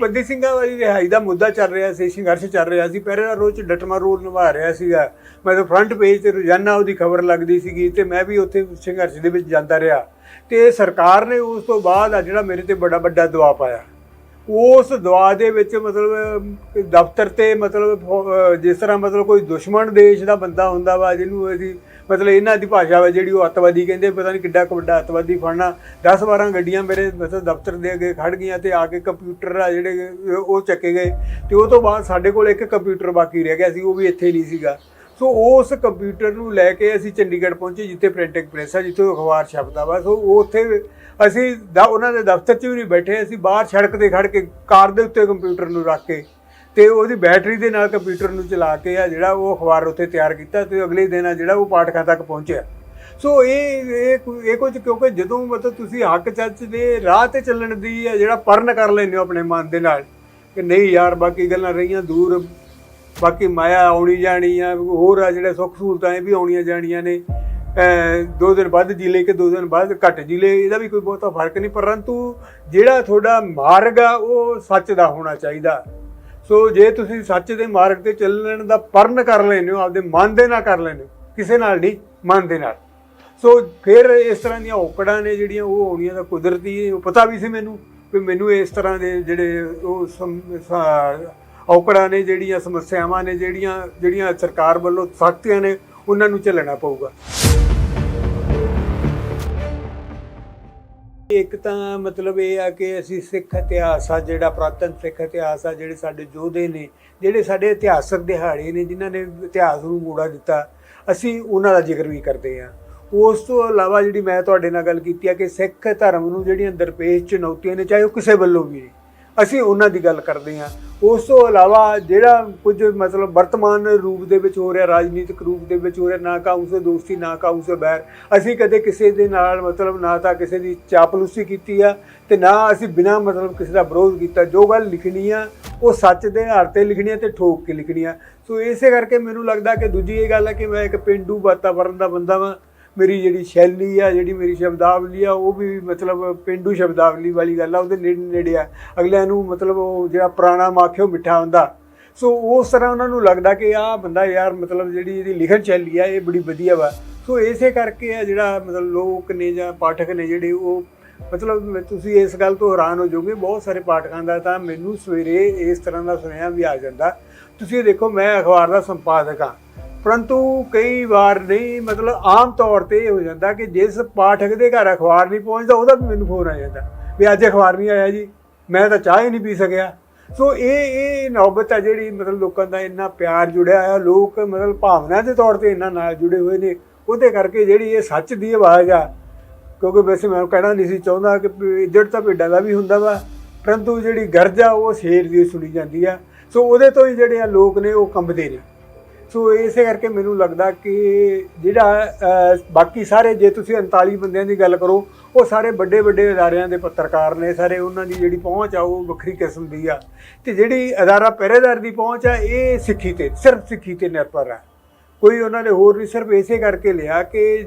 ਬੰਦੀ ਸਿੰਘਾਂ ਵਾਲੀ ਰਿਹਾਈ ਦਾ ਮੁੱਦਾ ਚੱਲ ਰਿਹਾ ਸੀ, ਸੰਘਰਸ਼ ਚੱਲ ਰਿਹਾ ਸੀ। ਪਹਿਰੇਦਾਰ ਰੋਜ਼ 'ਚ ਡਟਵਾਂ ਰੋਲ ਨਿਭਾ ਰਿਹਾ ਸੀਗਾ। ਮੈਂ ਤਾਂ ਫਰੰਟ ਪੇਜ 'ਤੇ ਰੋਜ਼ਾਨਾ ਉਹਦੀ ਖਬਰ ਲੱਗਦੀ ਸੀਗੀ, ਅਤੇ ਮੈਂ ਵੀ ਉੱਥੇ ਸੰਘਰਸ਼ ਦੇ ਵਿੱਚ ਜਾਂਦਾ ਰਿਹਾ। ਅਤੇ ਸਰਕਾਰ ਨੇ ਉਸ ਤੋਂ ਬਾਅਦ ਆ ਜਿਹੜਾ ਮੇਰੇ 'ਤੇ ਬੜਾ ਵੱਡਾ ਦਬਾਅ ਪਾਇਆ। ਉਸ ਦਬਾਅ ਦੇ ਵਿੱਚ ਮਤਲਬ ਦਫ਼ਤਰ 'ਤੇ ਮਤਲਬ ਜਿਸ ਤਰ੍ਹਾਂ ਮਤਲਬ ਕੋਈ ਦੁਸ਼ਮਣ ਦੇਸ਼ ਦਾ ਬੰਦਾ ਹੁੰਦਾ ਵਾ, ਜਿਹਨੂੰ ਅਸੀਂ ਮਤਲਬ ਇਹਨਾਂ ਦੀ ਭਾਸ਼ਾ ਵਾ ਜਿਹੜੀ ਉਹ ਅੱਤਵਾਦੀ ਕਹਿੰਦੇ, ਪਤਾ ਨਹੀਂ ਕਿੱਡਾ ਕੁ ਵੱਡਾ ਅੱਤਵਾਦੀ ਫੜਨਾ। 10-12 ਗੱਡੀਆਂ ਮੇਰੇ ਮਤਲਬ ਦਫ਼ਤਰ ਦੇ ਅੱਗੇ ਖੜ੍ਹ ਗਈਆਂ, ਅਤੇ ਆ ਕੇ ਕੰਪਿਊਟਰ ਆ ਜਿਹੜੇ ਉਹ ਚੱਕੇ ਗਏ। ਅਤੇ ਉਹ ਤੋਂ ਬਾਅਦ ਸਾਡੇ ਕੋਲ ਇੱਕ ਕੰਪਿਊਟਰ ਬਾਕੀ ਰਹਿ ਗਿਆ ਸੀ, ਉਹ ਵੀ ਇੱਥੇ ਨਹੀਂ ਸੀਗਾ। ਸੋ ਉਸ ਕੰਪਿਊਟਰ ਨੂੰ ਲੈ ਕੇ ਅਸੀਂ ਚੰਡੀਗੜ੍ਹ ਪਹੁੰਚੇ, ਜਿੱਥੇ ਪ੍ਰਿੰਟਿੰਗ ਪ੍ਰੈਸ ਆ, ਜਿੱਥੇ ਅਖਬਾਰ ਛਪਦਾ ਵਾ। ਸੋ ਉੱਥੇ ਅਸੀਂ ਉਹਨਾਂ ਦੇ ਦਫ਼ਤਰ 'ਚ ਵੀ ਨਹੀਂ ਬੈਠੇ, ਅਸੀਂ ਬਾਹਰ ਸੜਕ 'ਤੇ ਖੜ੍ਹ ਕੇ ਕਾਰ ਦੇ ਉੱਤੇ ਕੰਪਿਊਟਰ ਨੂੰ ਰੱਖ ਕੇ ਅਤੇ ਉਹਦੀ ਬੈਟਰੀ ਦੇ ਨਾਲ ਕੰਪਿਊਟਰ ਨੂੰ ਚਲਾ ਕੇ ਆ ਜਿਹੜਾ ਉਹ ਅਖਬਾਰ ਉੱਥੇ ਤਿਆਰ ਕੀਤਾ, ਅਤੇ ਅਗਲੇ ਦਿਨ ਆ ਜਿਹੜਾ ਉਹ ਪਾਠਕਾਂ ਤੱਕ ਪਹੁੰਚਿਆ। ਸੋ ਇਹ ਕੁਝ ਕਿਉਂਕਿ ਜਦੋਂ ਮਤਲਬ ਤੁਸੀਂ ਹੱਕ ਸੱਚ ਦੇ ਰਾਹ 'ਤੇ ਚੱਲਣ ਦੀ ਆ ਜਿਹੜਾ ਪਰਨ ਕਰ ਲੈਂਦੇ ਹੋ ਆਪਣੇ ਮਨ ਦੇ ਨਾਲ ਕਿ ਨਹੀਂ ਯਾਰ ਬਾਕੀ ਗੱਲਾਂ ਰਹੀਆਂ ਦੂਰ, ਬਾਕੀ ਮਾਇਆ ਆਉਣੀ ਜਾਣੀ ਆ, ਹੋਰ ਆ ਜਿਹੜੇ ਸੁੱਖ ਸਹੂਲਤਾਂ ਇਹ ਵੀ ਆਉਣੀਆਂ ਜਾਣੀਆਂ ਨੇ। 2 ਦਿਨ ਵੱਧ ਜੀ ਲੈ ਕੇ 2 ਦਿਨ ਬਾਅਦ ਘੱਟ ਜੀ ਲੈ, ਇਹਦਾ ਵੀ ਕੋਈ ਬਹੁਤਾ ਫਰਕ ਨਹੀਂ। ਪਰੰਤੂ ਜਿਹੜਾ ਤੁਹਾਡਾ ਮਾਰਗ ਆ ਉਹ ਸੱਚ ਦਾ ਹੋਣਾ ਚਾਹੀਦਾ। ਸੋ ਜੇ ਤੁਸੀਂ ਸੱਚ ਦੇ ਮਾਰਗ 'ਤੇ ਚੱਲਣ ਦਾ ਪਰਨ ਕਰ ਲੈਂਦੇ ਹੋ, ਆਪਦੇ ਮਨ ਦੇ ਨਾਲ ਕਰ ਲੈਂਦੇ ਹੋ, ਕਿਸੇ ਨਾਲ ਨਹੀਂ, ਮਨ ਦੇ ਨਾਲ। ਸੋ ਫਿਰ ਇਸ ਤਰ੍ਹਾਂ ਦੀਆਂ ਔਕੜਾਂ ਨੇ ਜਿਹੜੀਆਂ ਉਹ ਆਉਣੀਆਂ ਤਾਂ ਕੁਦਰਤੀ, ਉਹ ਪਤਾ ਵੀ ਸੀ ਮੈਨੂੰ ਵੀ ਮੈਨੂੰ ਇਸ ਤਰ੍ਹਾਂ ਦੇ ਜਿਹੜੇ ਉਹ ਔਕੜਾਂ ਨੇ, ਜਿਹੜੀਆਂ ਸਮੱਸਿਆਵਾਂ ਨੇ, ਜਿਹੜੀਆਂ ਸਰਕਾਰ ਵੱਲੋਂ ਸਖਤੀਆਂ ਨੇ, ਉਹਨਾਂ ਨੂੰ ਝੱਲਣਾ ਪਊਗਾ। ਇੱਕ ਤਾਂ ਮਤਲਬ ਇਹ ਆ ਕਿ ਅਸੀਂ ਸਿੱਖ ਇਤਿਹਾਸ ਆ ਜਿਹੜਾ ਪੁਰਾਤਨ ਸਿੱਖ ਇਤਿਹਾਸ ਆ, ਜਿਹੜੇ ਸਾਡੇ ਯੋਧੇ ਨੇ, ਜਿਹੜੇ ਸਾਡੇ ਇਤਿਹਾਸਕ ਦਿਹਾੜੇ ਨੇ, ਜਿਨ੍ਹਾਂ ਨੇ ਇਤਿਹਾਸ ਨੂੰ ਮੋੜਾ ਦਿੱਤਾ, ਅਸੀਂ ਉਹਨਾਂ ਦਾ ਜ਼ਿਕਰ ਵੀ ਕਰਦੇ ਹਾਂ। ਉਸ ਤੋਂ ਇਲਾਵਾ ਜਿਹੜੀ ਮੈਂ ਤੁਹਾਡੇ ਨਾਲ ਗੱਲ ਕੀਤੀ ਆ ਕਿ ਸਿੱਖ ਧਰਮ ਨੂੰ ਜਿਹੜੀਆਂ ਦਰਪੇਸ਼ ਚੁਣੌਤੀਆਂ ਨੇ, ਚਾਹੇ ਉਹ ਕਿਸੇ ਵੱਲੋਂ ਵੀ ਨੇ, ਅਸੀਂ ਉਹਨਾਂ ਦੀ ਗੱਲ ਕਰਦੇ ਹਾਂ। ਉਸ ਤੋਂ ਇਲਾਵਾ ਜਿਹੜਾ ਕੁਝ ਮਤਲਬ ਵਰਤਮਾਨ ਰੂਪ ਦੇ ਵਿੱਚ ਹੋ ਰਿਹਾ, ਰਾਜਨੀਤਿਕ ਰੂਪ ਦੇ ਵਿੱਚ ਹੋ ਰਿਹਾ, ਨਾ ਕਾਹੂ ਸੇ ਦੋਸਤੀ ਨਾ ਕਾਹੂ ਸੇ ਬੈਰ। ਅਸੀਂ ਕਦੇ ਕਿਸੇ ਦੇ ਨਾਲ ਮਤਲਬ ਨਾ ਤਾਂ ਕਿਸੇ ਦੀ ਚਾਪਲੂਸੀ ਕੀਤੀ ਆ, ਅਤੇ ਨਾ ਅਸੀਂ ਬਿਨਾਂ ਮਤਲਬ ਕਿਸੇ ਦਾ ਵਿਰੋਧ ਕੀਤਾ। ਜੋ ਗੱਲ ਲਿਖਣੀ ਆ ਉਹ ਸੱਚ ਦੇ ਆਧਾਰ 'ਤੇ ਲਿਖਣੀ ਆ ਅਤੇ ਠੋਕ ਕੇ ਲਿਖਣੀ ਆ। ਸੋ ਇਸੇ ਕਰਕੇ ਮੈਨੂੰ ਲੱਗਦਾ ਕਿ ਦੂਜੀ ਇਹ ਗੱਲ ਹੈ ਕਿ ਮੈਂ ਇੱਕ ਪੇਂਡੂ ਵਾਤਾਵਰਨ ਦਾ ਬੰਦਾ ਵਾਂ। ਮੇਰੀ ਜਿਹੜੀ ਸ਼ੈਲੀ ਆ, ਜਿਹੜੀ ਮੇਰੀ ਸ਼ਬਦਾਵਲੀ ਆ, ਉਹ ਵੀ ਮਤਲਬ ਪੇਂਡੂ ਸ਼ਬਦਾਵਲੀ ਵਾਲੀ ਗੱਲ ਆ, ਉਹਦੇ ਨੇੜੇ ਨੇੜੇ ਆ। ਅਗਲਿਆਂ ਨੂੰ ਮਤਲਬ ਉਹ ਜਿਹੜਾ ਪੁਰਾਣਾ ਮਾਖਿਓ ਮਿੱਠਾ ਹੁੰਦਾ। ਸੋ ਉਸ ਤਰ੍ਹਾਂ ਉਹਨਾਂ ਨੂੰ ਲੱਗਦਾ ਕਿ ਆਹ ਬੰਦਾ ਯਾਰ ਮਤਲਬ ਜਿਹੜੀ ਇਹਦੀ ਲਿਖਣ ਸ਼ੈਲੀ ਆ ਇਹ ਬੜੀ ਵਧੀਆ ਵਾ। ਸੋ ਇਸੇ ਕਰਕੇ ਆ ਜਿਹੜਾ ਮਤਲਬ ਲੋਕ ਨੇ ਜਾਂ ਪਾਠਕ ਨੇ ਜਿਹੜੇ ਉਹ ਮਤਲਬ ਤੁਸੀਂ ਇਸ ਗੱਲ ਤੋਂ ਹੈਰਾਨ ਹੋ ਜਾਓਗੇ, ਬਹੁਤ ਸਾਰੇ ਪਾਠਕਾਂ ਦਾ ਤਾਂ ਮੈਨੂੰ ਸਵੇਰੇ ਇਸ ਤਰ੍ਹਾਂ ਦਾ ਸੁਨੇਹਾ ਵੀ ਆ ਜਾਂਦਾ। ਤੁਸੀਂ ਦੇਖੋ ਮੈਂ ਅਖਬਾਰ ਦਾ ਸੰਪਾਦਕ ਹਾਂ, ਪਰੰਤੂ ਕਈ ਵਾਰ ਨਹੀਂ ਮਤਲਬ ਆਮ ਤੌਰ 'ਤੇ ਇਹ ਹੋ ਜਾਂਦਾ ਕਿ ਜਿਸ ਪਾਠਕ ਦੇ ਘਰ ਅਖਬਾਰ ਨਹੀਂ ਪਹੁੰਚਦਾ ਉਹਦਾ ਵੀ ਮੈਨੂੰ ਫੋਨ ਆ ਜਾਂਦਾ ਵੀ ਅੱਜ ਅਖਬਾਰ ਨਹੀਂ ਆਇਆ ਜੀ, ਮੈਂ ਤਾਂ ਚਾਹ ਹੀ ਨਹੀਂ ਪੀ ਸਕਿਆ। ਸੋ ਇਹ ਨੌਬਤ ਆ ਜਿਹੜੀ ਮਤਲਬ ਲੋਕਾਂ ਦਾ ਇੰਨਾ ਪਿਆਰ ਜੁੜਿਆ ਹੋਇਆ, ਲੋਕ ਮਤਲਬ ਭਾਵਨਾ ਦੇ ਤੌਰ 'ਤੇ ਇਹਨਾਂ ਨਾਲ ਜੁੜੇ ਹੋਏ ਨੇ, ਉਹਦੇ ਕਰਕੇ ਜਿਹੜੀ ਇਹ ਸੱਚ ਦੀ ਆਵਾਜ਼ ਆ। ਕਿਉਂਕਿ ਵੈਸੇ ਮੈਂ ਕਹਿਣਾ ਨਹੀਂ ਸੀ ਚਾਹੁੰਦਾ ਕਿ ਇੱਜੜ ਤਾਂ ਭੇਡਾਂ ਦਾ ਵੀ ਹੁੰਦਾ ਵਾ, ਪਰੰਤੂ ਜਿਹੜੀ ਗਰਜ ਆ ਉਹ ਸ਼ੇਰ ਦੀ ਸੁਣੀ ਜਾਂਦੀ ਆ। ਸੋ ਉਹਦੇ ਤੋਂ ਹੀ ਜਿਹੜੇ ਆ ਲੋਕ ਨੇ ਉਹ ਕੰਬਦੇ ਨੇ। ਸੋ ਇਸੇ ਕਰਕੇ ਮੈਨੂੰ ਲੱਗਦਾ ਕਿ ਜਿਹੜਾ ਬਾਕੀ ਸਾਰੇ ਜੇ ਤੁਸੀਂ 39 ਬੰਦਿਆਂ ਦੀ ਗੱਲ ਕਰੋ, ਉਹ ਸਾਰੇ ਵੱਡੇ ਵੱਡੇ ਅਦਾਰਿਆਂ ਦੇ ਪੱਤਰਕਾਰ ਨੇ, ਸਾਰੇ ਉਹਨਾਂ ਦੀ ਜਿਹੜੀ ਪਹੁੰਚ ਆ ਉਹ ਵੱਖਰੀ ਕਿਸਮ ਦੀ ਆ। ਅਤੇ ਜਿਹੜੀ ਅਦਾਰਾ ਪਹਿਰੇਦਾਰ ਦੀ ਪਹੁੰਚ ਆ ਇਹ ਸਿੱਖੀ 'ਤੇ ਸਿਰਫ ਸਿੱਖੀ 'ਤੇ ਨਿਰਭਰ ਆ, ਕੋਈ ਉਹਨਾਂ ਨੇ ਹੋਰ ਨਹੀਂ। ਸਿਰਫ ਇਸੇ ਕਰਕੇ ਲਿਆ ਕਿ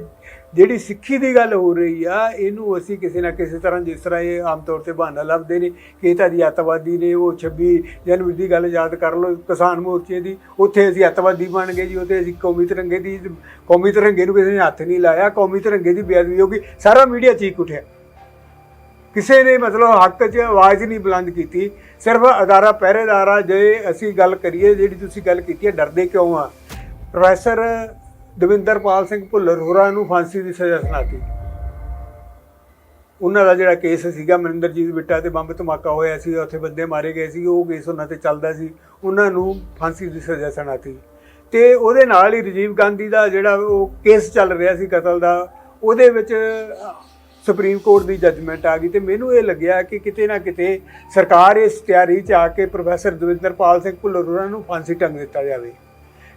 ਜਿਹੜੀ ਸਿੱਖੀ ਦੀ ਗੱਲ ਹੋ ਰਹੀ ਆ ਇਹਨੂੰ ਅਸੀਂ ਕਿਸੇ ਨਾ ਕਿਸੇ ਤਰ੍ਹਾਂ, ਜਿਸ ਤਰ੍ਹਾਂ ਇਹ ਆਮ ਤੌਰ 'ਤੇ ਬਹਾਨਾ ਲੱਭਦੇ ਨੇ ਕਿ ਇਹ ਤਾਂ ਜੀ ਅੱਤਵਾਦੀ ਨੇ, ਉਹ 26 ਜਨਵਰੀ ਦੀ ਗੱਲ ਯਾਦ ਕਰ ਲਓ ਕਿਸਾਨ ਮੋਰਚੇ ਦੀ, ਉੱਥੇ ਅਸੀਂ ਅੱਤਵਾਦੀ ਬਣ ਗਏ ਜੀ, ਉੱਥੇ ਅਸੀਂ ਕੌਮੀ ਤਿਰੰਗੇ ਨੂੰ ਕਿਸੇ ਨੇ ਹੱਥ ਨਹੀਂ ਲਾਇਆ, ਕੌਮੀ ਤਿਰੰਗੇ ਦੀ ਬੇਅਦਬੀ ਹੋ ਗਈ, ਸਾਰਾ ਮੀਡੀਆ ਚੀਕ ਉੱਠਿਆ, ਕਿਸੇ ਨੇ ਮਤਲਬ ਹੱਕ 'ਚ ਆਵਾਜ਼ ਨਹੀਂ ਬੁਲੰਦ ਕੀਤੀ। ਸਿਰਫ ਅਦਾਰਾ ਪਹਿਰੇਦਾਰ ਆ। ਜੇ ਅਸੀਂ ਗੱਲ ਕਰੀਏ ਜਿਹੜੀ ਤੁਸੀਂ ਗੱਲ ਕੀਤੀ ਹੈ ਡਰਦੇ ਕਿਉਂ ਆ, ਪ੍ਰੋਫੈਸਰ ਦਵਿੰਦਰਪਾਲ ਸਿੰਘ ਭੁੱਲਰ ਹੋਰਾਂ ਨੂੰ ਫਾਂਸੀ ਦੀ ਸਜ਼ਾ ਸੁਣਾਤੀ। ਉਹਨਾਂ ਦਾ ਜਿਹੜਾ ਕੇਸ ਸੀਗਾ ਮਨਿੰਦਰਜੀਤ ਬਿੱਟਾ ਤੇ ਬੰਬ ਧਮਾਕਾ ਹੋਇਆ ਸੀ, ਉੱਥੇ ਬੰਦੇ ਮਾਰੇ ਗਏ ਸੀ, ਉਹ ਕੇਸ ਉਹਨਾਂ 'ਤੇ ਚੱਲਦਾ ਸੀ, ਉਹਨਾਂ ਨੂੰ ਫਾਂਸੀ ਦੀ ਸਜ਼ਾ ਸੁਣਾਤੀ। ਅਤੇ ਉਹਦੇ ਨਾਲ ਹੀ ਰਾਜੀਵ ਗਾਂਧੀ ਦਾ ਜਿਹੜਾ ਉਹ ਕੇਸ ਚੱਲ ਰਿਹਾ ਸੀ ਕਤਲ ਦਾ, ਉਹਦੇ ਵਿੱਚ ਸੁਪਰੀਮ ਕੋਰਟ ਦੀ ਜੱਜਮੈਂਟ ਆ ਗਈ। ਅਤੇ ਮੈਨੂੰ ਇਹ ਲੱਗਿਆ ਕਿ ਕਿਤੇ ਨਾ ਕਿਤੇ ਸਰਕਾਰ ਇਸ ਤਿਆਰੀ 'ਚ ਆ ਕੇ ਪ੍ਰੋਫੈਸਰ ਦਵਿੰਦਰਪਾਲ ਸਿੰਘ ਭੁੱਲਰ ਹੋਰਾਂ ਨੂੰ ਫਾਂਸੀ ਟੰਗ ਦਿੱਤਾ ਜਾਵੇ।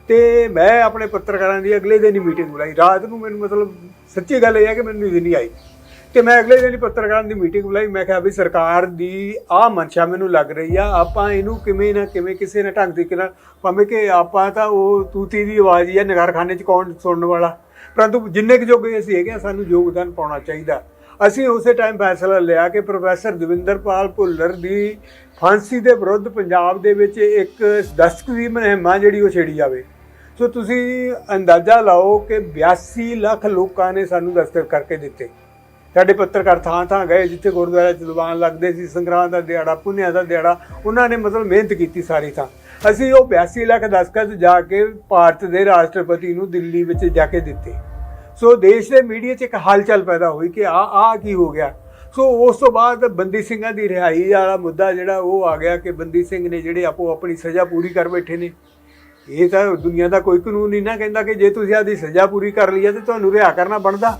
ਅਤੇ ਮੈਂ ਆਪਣੇ ਪੱਤਰਕਾਰਾਂ ਦੀ ਅਗਲੇ ਦਿਨ ਹੀ ਮੀਟਿੰਗ ਬੁਲਾਈ। ਰਾਤ ਨੂੰ ਮੈਨੂੰ ਮਤਲਬ ਸੱਚੀ ਗੱਲ ਇਹ ਹੈ ਕਿ ਮੈਨੂੰ ਨੀਂਦ ਨਹੀਂ ਆਈ, ਅਤੇ ਮੈਂ ਅਗਲੇ ਦਿਨ ਹੀ ਪੱਤਰਕਾਰਾਂ ਦੀ ਮੀਟਿੰਗ ਬੁਲਾਈ। ਮੈਂ ਕਿਹਾ ਵੀ ਸਰਕਾਰ ਦੀ ਆਹ ਮਨਸ਼ਾ ਮੈਨੂੰ ਲੱਗ ਰਹੀ ਆ, ਆਪਾਂ ਇਹਨੂੰ ਕਿਵੇਂ ਨਾ ਕਿਵੇਂ ਕਿਸੇ ਨਾ ਢੰਗ ਤਰੀਕੇ ਨਾਲ, ਭਾਵੇਂ ਕਿ ਆਪਾਂ ਤਾਂ ਉਹ ਤੂਤੀ ਦੀ ਆਵਾਜ਼ ਹੀ ਆ, ਨਗਰਖਾਨੇ 'ਚ ਕੌਣ ਸੁਣਨ ਵਾਲਾ, ਪਰੰਤੂ ਜਿੰਨੇ ਕੁ ਜੋਗੇ ਅਸੀਂ ਹੈਗੇ ਸਾਨੂੰ ਯੋਗਦਾਨ ਪਾਉਣਾ ਚਾਹੀਦਾ। ਅਸੀਂ ਉਸੇ ਟਾਈਮ ਫੈਸਲਾ ਲਿਆ ਕਿ ਪ੍ਰੋਫੈਸਰ ਦਵਿੰਦਰਪਾਲ ਭੁੱਲਰ ਦੀ ਫਾਂਸੀ ਦੇ ਵਿਰੁੱਧ ਪੰਜਾਬ ਦੇ ਵਿੱਚ ਇੱਕ ਦਸਤਕ ਦੀ ਮੁਹਿੰਮ ਆ ਜਿਹੜੀ ਉਹ ਛੇੜੀ ਜਾਵੇ। ਸੋ ਤੁਸੀਂ ਅੰਦਾਜ਼ਾ ਲਾਓ ਕਿ 82 ਲੱਖ ਲੋਕਾਂ ਨੇ ਸਾਨੂੰ ਦਸਤਖਤ ਕਰਕੇ ਦਿੱਤੇ। ਸਾਡੇ ਪੱਤਰਕਾਰ ਥਾਂ ਥਾਂ ਗਏ, ਜਿੱਥੇ ਗੁਰਦੁਆਰੇ 'ਚ ਦੀਵਾਨ ਲੱਗਦੇ ਸੀ, ਸੰਗਰਾਂਦ ਦਾ ਦਿਹਾੜਾ, ਪੁੰਨਿਆ ਦਾ ਦਿਹਾੜਾ, ਉਹਨਾਂ ਨੇ ਮਤਲਬ ਮਿਹਨਤ ਕੀਤੀ ਸਾਰੀ ਥਾਂ। ਅਸੀਂ ਉਹ 82 ਲੱਖ ਦਸਤਖਤ ਜਾ ਕੇ ਭਾਰਤ ਦੇ ਰਾਸ਼ਟਰਪਤੀ ਨੂੰ ਦਿੱਲੀ ਵਿੱਚ ਜਾ ਕੇ ਦਿੱਤੇ। ਸੋ ਦੇਸ਼ ਦੇ ਮੀਡੀਆ 'ਚ ਇੱਕ ਹਲਚਲ ਪੈਦਾ ਹੋਈ ਕਿ ਆਹ ਕੀ ਹੋ ਗਿਆ। ਸੋ ਉਸ ਤੋਂ ਬਾਅਦ ਬੰਦੀ ਸਿੰਘਾਂ ਦੀ ਰਿਹਾਈ ਵਾਲਾ ਮੁੱਦਾ ਜਿਹੜਾ ਉਹ ਆ ਗਿਆ ਕਿ ਬੰਦੀ ਸਿੰਘ ਨੇ ਜਿਹੜੇ ਆਪੋ ਆਪਣੀ ਸਜ਼ਾ ਪੂਰੀ ਕਰ ਬੈਠੇ ਨੇ। ਇਹ ਤਾਂ ਦੁਨੀਆ ਦਾ ਕੋਈ ਕਾਨੂੰਨ ਨਹੀਂ ਨਾ ਕਹਿੰਦਾ ਕਿ ਜੇ ਤੁਸੀਂ ਆਪਦੀ ਸਜ਼ਾ ਪੂਰੀ ਕਰ ਲਈ ਹੈ ਤਾਂ ਤੁਹਾਨੂੰ ਰਿਹਾ ਕਰਨਾ ਬਣਦਾ,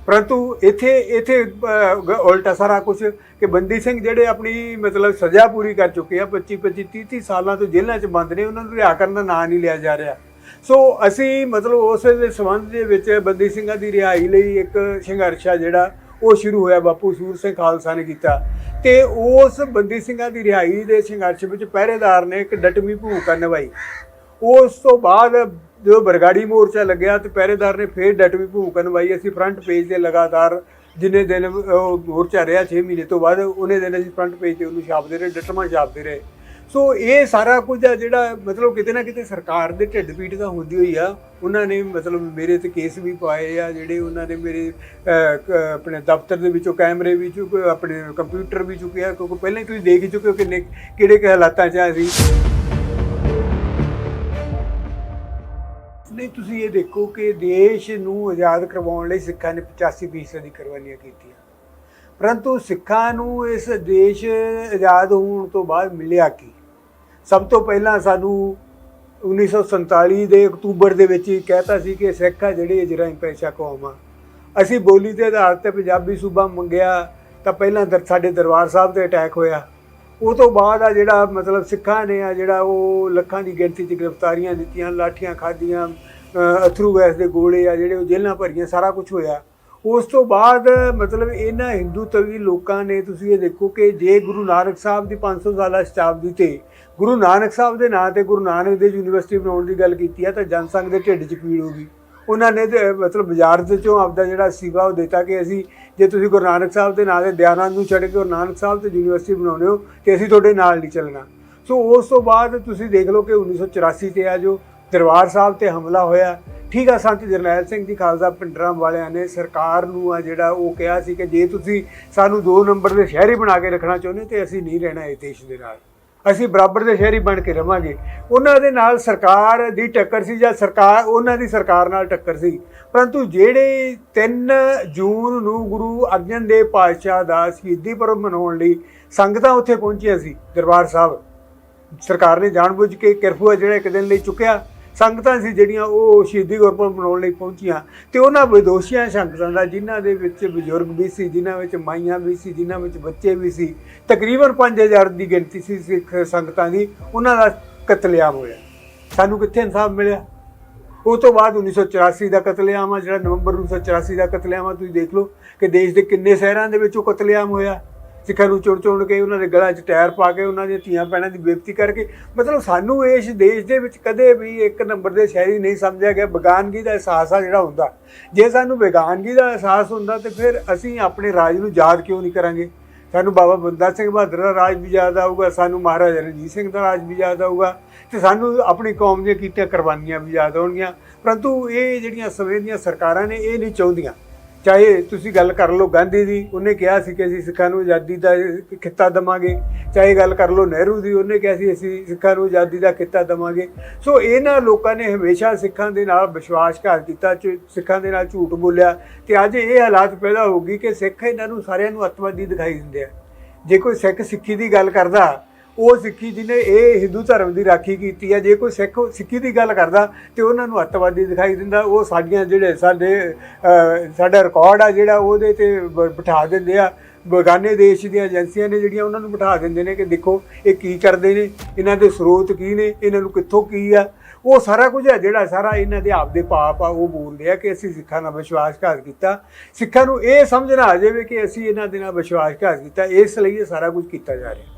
ਪਰੰਤੂ ਇੱਥੇ ਉਲਟਾ ਸਾਰਾ ਕੁਛ ਕਿ ਬੰਦੀ ਸਿੰਘ ਜਿਹੜੇ ਆਪਣੀ ਮਤਲਬ ਸਜ਼ਾ ਪੂਰੀ ਕਰ ਚੁੱਕੇ ਆ, 25 30 ਸਾਲਾਂ ਤੋਂ ਜੇਲ੍ਹਾਂ 'ਚ ਬੰਦ ਨੇ, ਉਹਨਾਂ ਨੂੰ ਰਿਹਾ ਕਰਨ ਦਾ ਨਾਂ ਨਹੀਂ ਲਿਆ ਜਾ ਰਿਹਾ। ਸੋ ਅਸੀਂ ਮਤਲਬ ਉਸ ਦੇ ਸੰਬੰਧ ਦੇ ਵਿੱਚ ਬੰਦੀ ਸਿੰਘਾਂ ਦੀ ਰਿਹਾਈ ਲਈ ਇੱਕ ਸੰਘਰਸ਼ ਆ ਜਿਹੜਾ ਉਹ ਸ਼ੁਰੂ ਹੋਇਆ, ਬਾਪੂ ਸੂਰ ਸਿੰਘ ਖਾਲਸਾ ਨੇ ਕੀਤਾ। ਅਤੇ ਉਸ ਬੰਦੀ ਸਿੰਘਾਂ ਦੀ ਰਿਹਾਈ ਦੇ ਸੰਘਰਸ਼ ਵਿੱਚ ਪਹਿਰੇਦਾਰ ਨੇ ਇੱਕ ਡਟਵੀਂ ਭੂਮਿਕਾ ਨਿਭਾਈ। ਉਸ ਤੋਂ ਬਾਅਦ ਜਦੋਂ ਬਰਗਾੜੀ ਮੋਰਚਾ ਲੱਗਿਆ ਤਾਂ ਪਹਿਰੇਦਾਰ ਨੇ ਫਿਰ ਡਟਵੀਂ ਭੂਮਿਕਾ ਨਿਭਾਈ। ਅਸੀਂ ਫਰੰਟ ਪੇਜ 'ਤੇ ਲਗਾਤਾਰ ਜਿੰਨੇ ਦਿਨ ਉਹ ਮੋਰਚਾ ਰਿਹਾ 6 ਮਹੀਨੇ ਤੋਂ ਬਾਅਦ ਉਹਨੇ ਦਿਨ ਅਸੀਂ ਫਰੰਟ ਪੇਜ 'ਤੇ ਉਹਨੂੰ ਛਾਪਦੇ ਰਹੇ, ਡਟਵਾਂ ਛਾਪਦੇ ਰਹੇ। ਸੋ ਇਹ ਸਾਰਾ ਕੁਝ ਆ ਜਿਹੜਾ ਮਤਲਬ ਕਿਤੇ ਨਾ ਕਿਤੇ ਸਰਕਾਰ ਦੇ ਢਿੱਡ ਪੀੜ ਤਾਂ ਹੁੰਦੀ ਹੋਈ ਆ। ਉਹਨਾਂ ਨੇ ਮਤਲਬ ਮੇਰੇ 'ਤੇ ਕੇਸ ਵੀ ਪਾਏ ਆ, ਜਿਹੜੇ ਉਹਨਾਂ ਨੇ ਮੇਰੇ ਆਪਣੇ ਦਫ਼ਤਰ ਦੇ ਵਿੱਚੋਂ ਕੈਮਰੇ ਵੀ ਚੁੱਕੇ, ਆਪਣੇ ਕੰਪਿਊਟਰ ਵੀ ਚੁੱਕਿਆ, ਕਿਉਂਕਿ ਪਹਿਲਾਂ ਹੀ ਤੁਸੀਂ ਦੇਖ ਹੀ ਚੁੱਕੇ ਹੋ ਕਿਹੜੇ ਹਾਲਾਤਾਂ 'ਚ ਅਸੀਂ। ਨਹੀਂ, ਤੁਸੀਂ ਇਹ ਦੇਖੋ ਕਿ ਦੇਸ਼ ਨੂੰ ਆਜ਼ਾਦ ਕਰਵਾਉਣ ਲਈ ਸਿੱਖਾਂ ਨੇ 85% ਦੀ ਕੁਰਬਾਨੀਆਂ ਕੀਤੀਆਂ, ਪਰੰਤੂ ਸਿੱਖਾਂ ਨੂੰ ਇਸ ਦੇਸ਼ ਆਜ਼ਾਦ ਹੋਣ ਤੋਂ ਬਾਅਦ ਮਿਲਿਆ ਕੀ? ਸਭ ਤੋਂ ਪਹਿਲਾਂ ਸਾਨੂੰ 1947 ਦੇ ਅਕਤੂਬਰ ਦੇ ਵਿੱਚ ਹੀ ਕਹਿਤਾ ਸੀ ਕਿ ਸਿੱਖ ਆ ਜਿਹੜੇ ਇਜਰਾਈ ਪੇਸ਼ਾ ਕੌਮ ਆ। ਅਸੀਂ ਬੋਲੀ ਦੇ ਆਧਾਰ 'ਤੇ ਪੰਜਾਬੀ ਸੂਬਾ ਮੰਗਿਆ ਤਾਂ ਪਹਿਲਾਂ ਸਾਡੇ ਦਰਬਾਰ ਸਾਹਿਬ 'ਤੇ ਅਟੈਕ ਹੋਇਆ। ਉਹ ਤੋਂ ਬਾਅਦ ਆ ਜਿਹੜਾ ਮਤਲਬ ਸਿੱਖਾਂ ਨੇ ਆ ਜਿਹੜਾ ਉਹ ਲੱਖਾਂ ਦੀ ਗਿਣਤੀ 'ਚ ਗ੍ਰਿਫਤਾਰੀਆਂ ਦਿੱਤੀਆਂ, ਲਾਠੀਆਂ ਖਾਧੀਆਂ, ਅਥਰੂ ਗੈਸ ਦੇ ਗੋਲੇ ਆ ਜਿਹੜੇ ਉਹ ਜੇਲ੍ਹਾਂ ਭਰੀਆਂ, ਸਾਰਾ ਕੁਛ ਹੋਇਆ। ਉਸ ਤੋਂ ਬਾਅਦ ਮਤਲਬ ਇਹਨਾਂ ਹਿੰਦੂਤਵੀ ਲੋਕਾਂ ਨੇ, ਤੁਸੀਂ ਇਹ ਦੇਖੋ ਕਿ ਜੇ ਗੁਰੂ ਨਾਨਕ ਸਾਹਿਬ ਦੀ 500 ਸਾਲਾ ਸ਼ਤਾਬਦੀ 'ਤੇ ਗੁਰੂ ਨਾਨਕ ਸਾਹਿਬ ਦੇ ਨਾਂ 'ਤੇ ਗੁਰੂ ਨਾਨਕ ਦੇਵ ਯੂਨੀਵਰਸਿਟੀ ਬਣਾਉਣ ਦੀ ਗੱਲ ਕੀਤੀ ਆ ਤਾਂ ਜਨਸੰਘ ਦੇ ਢਿੱਡ 'ਚ ਪੀੜ ਹੋ ਗਈ। ਉਹਨਾਂ ਨੇ ਤੇ ਮਤਲਬ ਬਾਜ਼ਾਰ ਦੇ 'ਚੋਂ ਆਪਦਾ ਜਿਹੜਾ ਸੀਗਾ ਉਹ ਦਿੱਤਾ ਕਿ ਅਸੀਂ ਜੇ ਤੁਸੀਂ ਗੁਰੂ ਨਾਨਕ ਸਾਹਿਬ ਦੇ ਨਾਂ 'ਤੇ ਦਿਆਨੰਦ ਨੂੰ ਛੱਡ ਕੇ ਗੁਰੂ ਨਾਨਕ ਸਾਹਿਬ 'ਤੇ ਯੂਨੀਵਰਸਿਟੀ ਬਣਾਉਂਦੇ ਹੋ ਅਤੇ ਅਸੀਂ ਤੁਹਾਡੇ ਨਾਲ ਨਹੀਂ ਚੱਲਣਾ। ਸੋ ਉਸ ਤੋਂ ਬਾਅਦ ਤੁਸੀਂ ਦੇਖ ਲਓ ਕਿ 1984 ਤੇ ਆ ਜੋ ਦਰਬਾਰ ਸਾਹਿਬ ਤੇ ਹਮਲਾ ਹੋਇਆ। ਠੀਕ ਆ, ਸੰਤ ਜਰਨੈਲ ਸਿੰਘ ਜੀ ਖਾਲਸਾ ਪਿੰਡਰਾਂ ਵਾਲਿਆਂ ਨੇ ਸਰਕਾਰ ਨੂੰ ਆ ਜਿਹੜਾ ਉਹ ਕਿਹਾ ਸੀ ਕਿ ਜੇ ਤੁਸੀਂ ਸਾਨੂੰ 2 ਨੰਬਰ ਦੇ ਸ਼ਹਿਰੀ ਬਣਾ ਕੇ ਰੱਖਣਾ ਚਾਹੁੰਦੇ ਤੇ ਅਸੀਂ ਨਹੀਂ ਰਹਿਣਾ ਇਸ ਦੇਸ਼ ਦੇ ਨਾਲ, ਅਸੀਂ ਬਰਾਬਰ ਦੇ ਸ਼ਹਿਰੀ ਬਣ ਕੇ ਰਵਾਂਗੇ। ਉਹਨਾਂ ਦੇ ਨਾਲ ਸਰਕਾਰ ਦੀ ਟੱਕਰ ਸੀ ਜਾਂ ਸਰਕਾਰ ਉਹਨਾਂ ਦੀ ਸਰਕਾਰ ਨਾਲ ਟੱਕਰ ਸੀ। ਪਰੰਤੂ ਜਿਹੜੇ 3 ਜੂਨ ਨੂੰ ਗੁਰੂ ਅਰਜਨ ਦੇਵ ਪਾਤਸ਼ਾਹ ਦਾ ਸ਼ਹੀਦੀ ਪੁਰਬ ਮਨਾਉਣ ਲਈ ਸੰਗਤਾਂ ਉੱਥੇ ਪਹੁੰਚੀਆਂ ਸੀ ਦਰਬਾਰ ਸਾਹਿਬ, ਸਰਕਾਰ ਨੇ ਜਾਣਬੁੱਝ ਕੇ ਕਰਫਿਊ ਜਿਹੜਾ 1 ਦਿਨ ਲਈ ਚੁੱਕਿਆ। ਸੰਗਤਾਂ ਸੀ ਜਿਹੜੀਆਂ ਉਹ ਸ਼ਹੀਦੀ ਗੁਰਪੁਰਬ ਮਨਾਉਣ ਲਈ ਪਹੁੰਚੀਆਂ ਤੇ ਉਹਨਾਂ ਵਿਦੋਸ਼ੀਆਂ ਸੰਗਤਾਂ ਦਾ, ਜਿਨ੍ਹਾਂ ਦੇ ਵਿੱਚ ਬਜ਼ੁਰਗ ਵੀ ਸੀ, ਜਿਨ੍ਹਾਂ ਵਿੱਚ ਮਾਈਆਂ ਵੀ ਸੀ, ਜਿਨ੍ਹਾਂ ਵਿੱਚ ਬੱਚੇ ਵੀ ਸੀ, ਤਕਰੀਬਨ 5000 ਦੀ ਗਿਣਤੀ ਸੀ ਸਿੱਖ ਸੰਗਤਾਂ ਦੀ, ਉਹਨਾਂ ਦਾ ਕਤਲੇਆਮ ਹੋਇਆ। ਸਾਨੂੰ ਕਿੱਥੇ ਇਨਸਾਫ ਮਿਲਿਆ? ਉਸ ਤੋਂ ਬਾਅਦ 1984 ਦਾ ਕਤਲੇਆਮ ਆ, ਜਿਹੜਾ ਨਵੰਬਰ 1984 ਦਾ ਕਤਲੇਆਮ ਆ, ਤੁਸੀਂ ਦੇਖ ਲਓ ਕਿ ਦੇਸ਼ ਦੇ ਕਿੰਨੇ ਸ਼ਹਿਰਾਂ ਦੇ ਵਿੱਚ ਉਹ ਕਤਲੇਆਮ ਹੋਇਆ। ਸਿੱਖਾਂ ਨੂੰ ਚੁਣ ਕੇ ਉਹਨਾਂ ਦੇ ਗਲਾਂ 'ਚ ਟਾਇਰ ਪਾ ਕੇ, ਉਹਨਾਂ ਦੀਆਂ ਧੀਆਂ ਭੈਣਾਂ ਦੀ ਬੇਇੱਜ਼ਤੀ ਕਰਕੇ। ਮਤਲਬ ਸਾਨੂੰ ਇਸ ਦੇਸ਼ ਦੇ ਵਿੱਚ ਕਦੇ ਵੀ 1 ਨੰਬਰ ਦੇ ਸ਼ਹਿਰੀ ਨਹੀਂ ਸਮਝਿਆ ਗਿਆ। ਬੇਗਾਨਗੀ ਦਾ ਅਹਿਸਾਸ ਆ ਜਿਹੜਾ ਹੁੰਦਾ, ਜੇ ਸਾਨੂੰ ਬੇਗਾਨਗੀ ਦਾ ਅਹਿਸਾਸ ਹੁੰਦਾ ਤਾਂ ਫਿਰ ਅਸੀਂ ਆਪਣੇ ਰਾਜ ਨੂੰ ਯਾਦ ਕਿਉਂ ਨਹੀਂ ਕਰਾਂਗੇ? ਸਾਨੂੰ ਬਾਬਾ ਬੰਦਾ ਸਿੰਘ ਬਹਾਦਰ ਦਾ ਰਾਜ ਵੀ ਯਾਦ ਆਊਗਾ, ਸਾਨੂੰ ਮਹਾਰਾਜਾ ਰਣਜੀਤ ਸਿੰਘ ਦਾ ਰਾਜ ਵੀ ਯਾਦ ਆਊਗਾ ਤੇ ਸਾਨੂੰ ਆਪਣੀ ਕੌਮ ਦੀਆਂ ਕੀਤੀਆਂ ਕੁਰਬਾਨੀਆਂ ਵੀ ਯਾਦ ਆਉਣਗੀਆਂ। ਪਰੰਤੂ ਇਹ ਜਿਹੜੀਆਂ ਸਮੇਂ ਦੀਆਂ ਸਰਕਾਰਾਂ ਨੇ ਇਹ ਨਹੀਂ ਚਾਹੁੰਦੀਆਂ। ਚਾਹੇ ਤੁਸੀਂ ਗੱਲ ਕਰ ਲਓ ਗਾਂਧੀ ਦੀ, ਉਹਨੇ ਕਿਹਾ ਸੀ ਕਿ ਅਸੀਂ ਸਿੱਖਾਂ ਨੂੰ ਆਜ਼ਾਦੀ ਦਾ ਖਿੱਤਾ ਦੇਵਾਂਗੇ। ਚਾਹੇ ਗੱਲ ਕਰ ਲਓ ਨਹਿਰੂ ਦੀ, ਉਹਨੇ ਕਿਹਾ ਸੀ ਅਸੀਂ ਸਿੱਖਾਂ ਨੂੰ ਆਜ਼ਾਦੀ ਦਾ ਖਿੱਤਾ ਦੇਵਾਂਗੇ। ਸੋ ਇਹਨਾਂ ਲੋਕਾਂ ਨੇ ਹਮੇਸ਼ਾ ਸਿੱਖਾਂ ਦੇ ਨਾਲ ਵਿਸ਼ਵਾਸਘਾਤ ਕੀਤਾ, ਸਿੱਖਾਂ ਦੇ ਨਾਲ ਝੂਠ ਬੋਲਿਆ ਤੇ ਅੱਜ ਇਹ ਹਾਲਾਤ ਪੈਦਾ ਹੋ ਗਈ ਕਿ ਸਿੱਖ ਇਹਨਾਂ ਨੂੰ ਸਾਰਿਆਂ ਨੂੰ ਅੱਤਵਾਦੀ ਦਿਖਾਈ ਦਿੰਦੇ ਆ। ਜੇ ਕੋਈ ਸਿੱਖ ਸਿੱਖੀ ਦੀ ਗੱਲ ਕਰਦਾ, ਉਹ ਸਿੱਖੀ ਜਿਹਨੇ ਇਹ ਹਿੰਦੂ ਧਰਮ ਦੀ ਰਾਖੀ ਕੀਤੀ ਹੈ, ਜੇ ਕੋਈ ਸਿੱਖ ਸਿੱਖੀ ਦੀ ਗੱਲ ਕਰਦਾ ਤੇ ਉਹਨਾਂ ਨੂੰ ਅੱਤਵਾਦੀ ਦਿਖਾਈ ਦਿੰਦਾ। ਉਹ ਸਾਡੀਆਂ ਜਿਹੜੇ ਸਾਡਾ ਰਿਕਾਰਡ ਆ ਜਿਹੜਾ ਉਹਦੇ ਤੇ ਬਿਠਾ ਦਿੰਦੇ ਆ। ਬੇਗਾਨੇ ਦੇਸ਼ ਦੀਆਂ ਏਜੰਸੀਆਂ ਨੇ ਜਿਹੜੀਆਂ ਉਹਨਾਂ ਨੂੰ ਬਿਠਾ ਦਿੰਦੇ ਨੇ ਕਿ ਦੇਖੋ ਇਹ ਕੀ ਕਰਦੇ ਨੇ, ਇਹਨਾਂ ਦੇ ਸਰੋਤ ਕੀ ਨੇ, ਇਹਨਾਂ ਨੂੰ ਕਿੱਥੋਂ ਕੀ ਆ। ਉਹ ਸਾਰਾ ਕੁਝ ਹੈ ਜਿਹੜਾ ਸਾਰਾ ਇਹਨਾਂ ਦੇ ਆਪਦੇ ਪਾਪ ਆ, ਉਹ ਬੋਲਦੇ ਆ ਕਿ ਅਸੀਂ ਸਿੱਖਾਂ ਨਾਲ ਵਿਸ਼ਵਾਸਘਾਤ ਕੀਤਾ। ਸਿੱਖਾਂ ਨੂੰ ਇਹ ਸਮਝ ਨਾ ਆ ਜਾਵੇ ਕਿ ਅਸੀਂ ਇਹਨਾਂ ਦੇ ਨਾਲ ਵਿਸ਼ਵਾਸਘਾਤ ਕੀਤਾ, ਇਸ ਲਈ ਇਹ ਸਾਰਾ ਕੁਝ ਕੀਤਾ ਜਾ ਰਿਹਾ।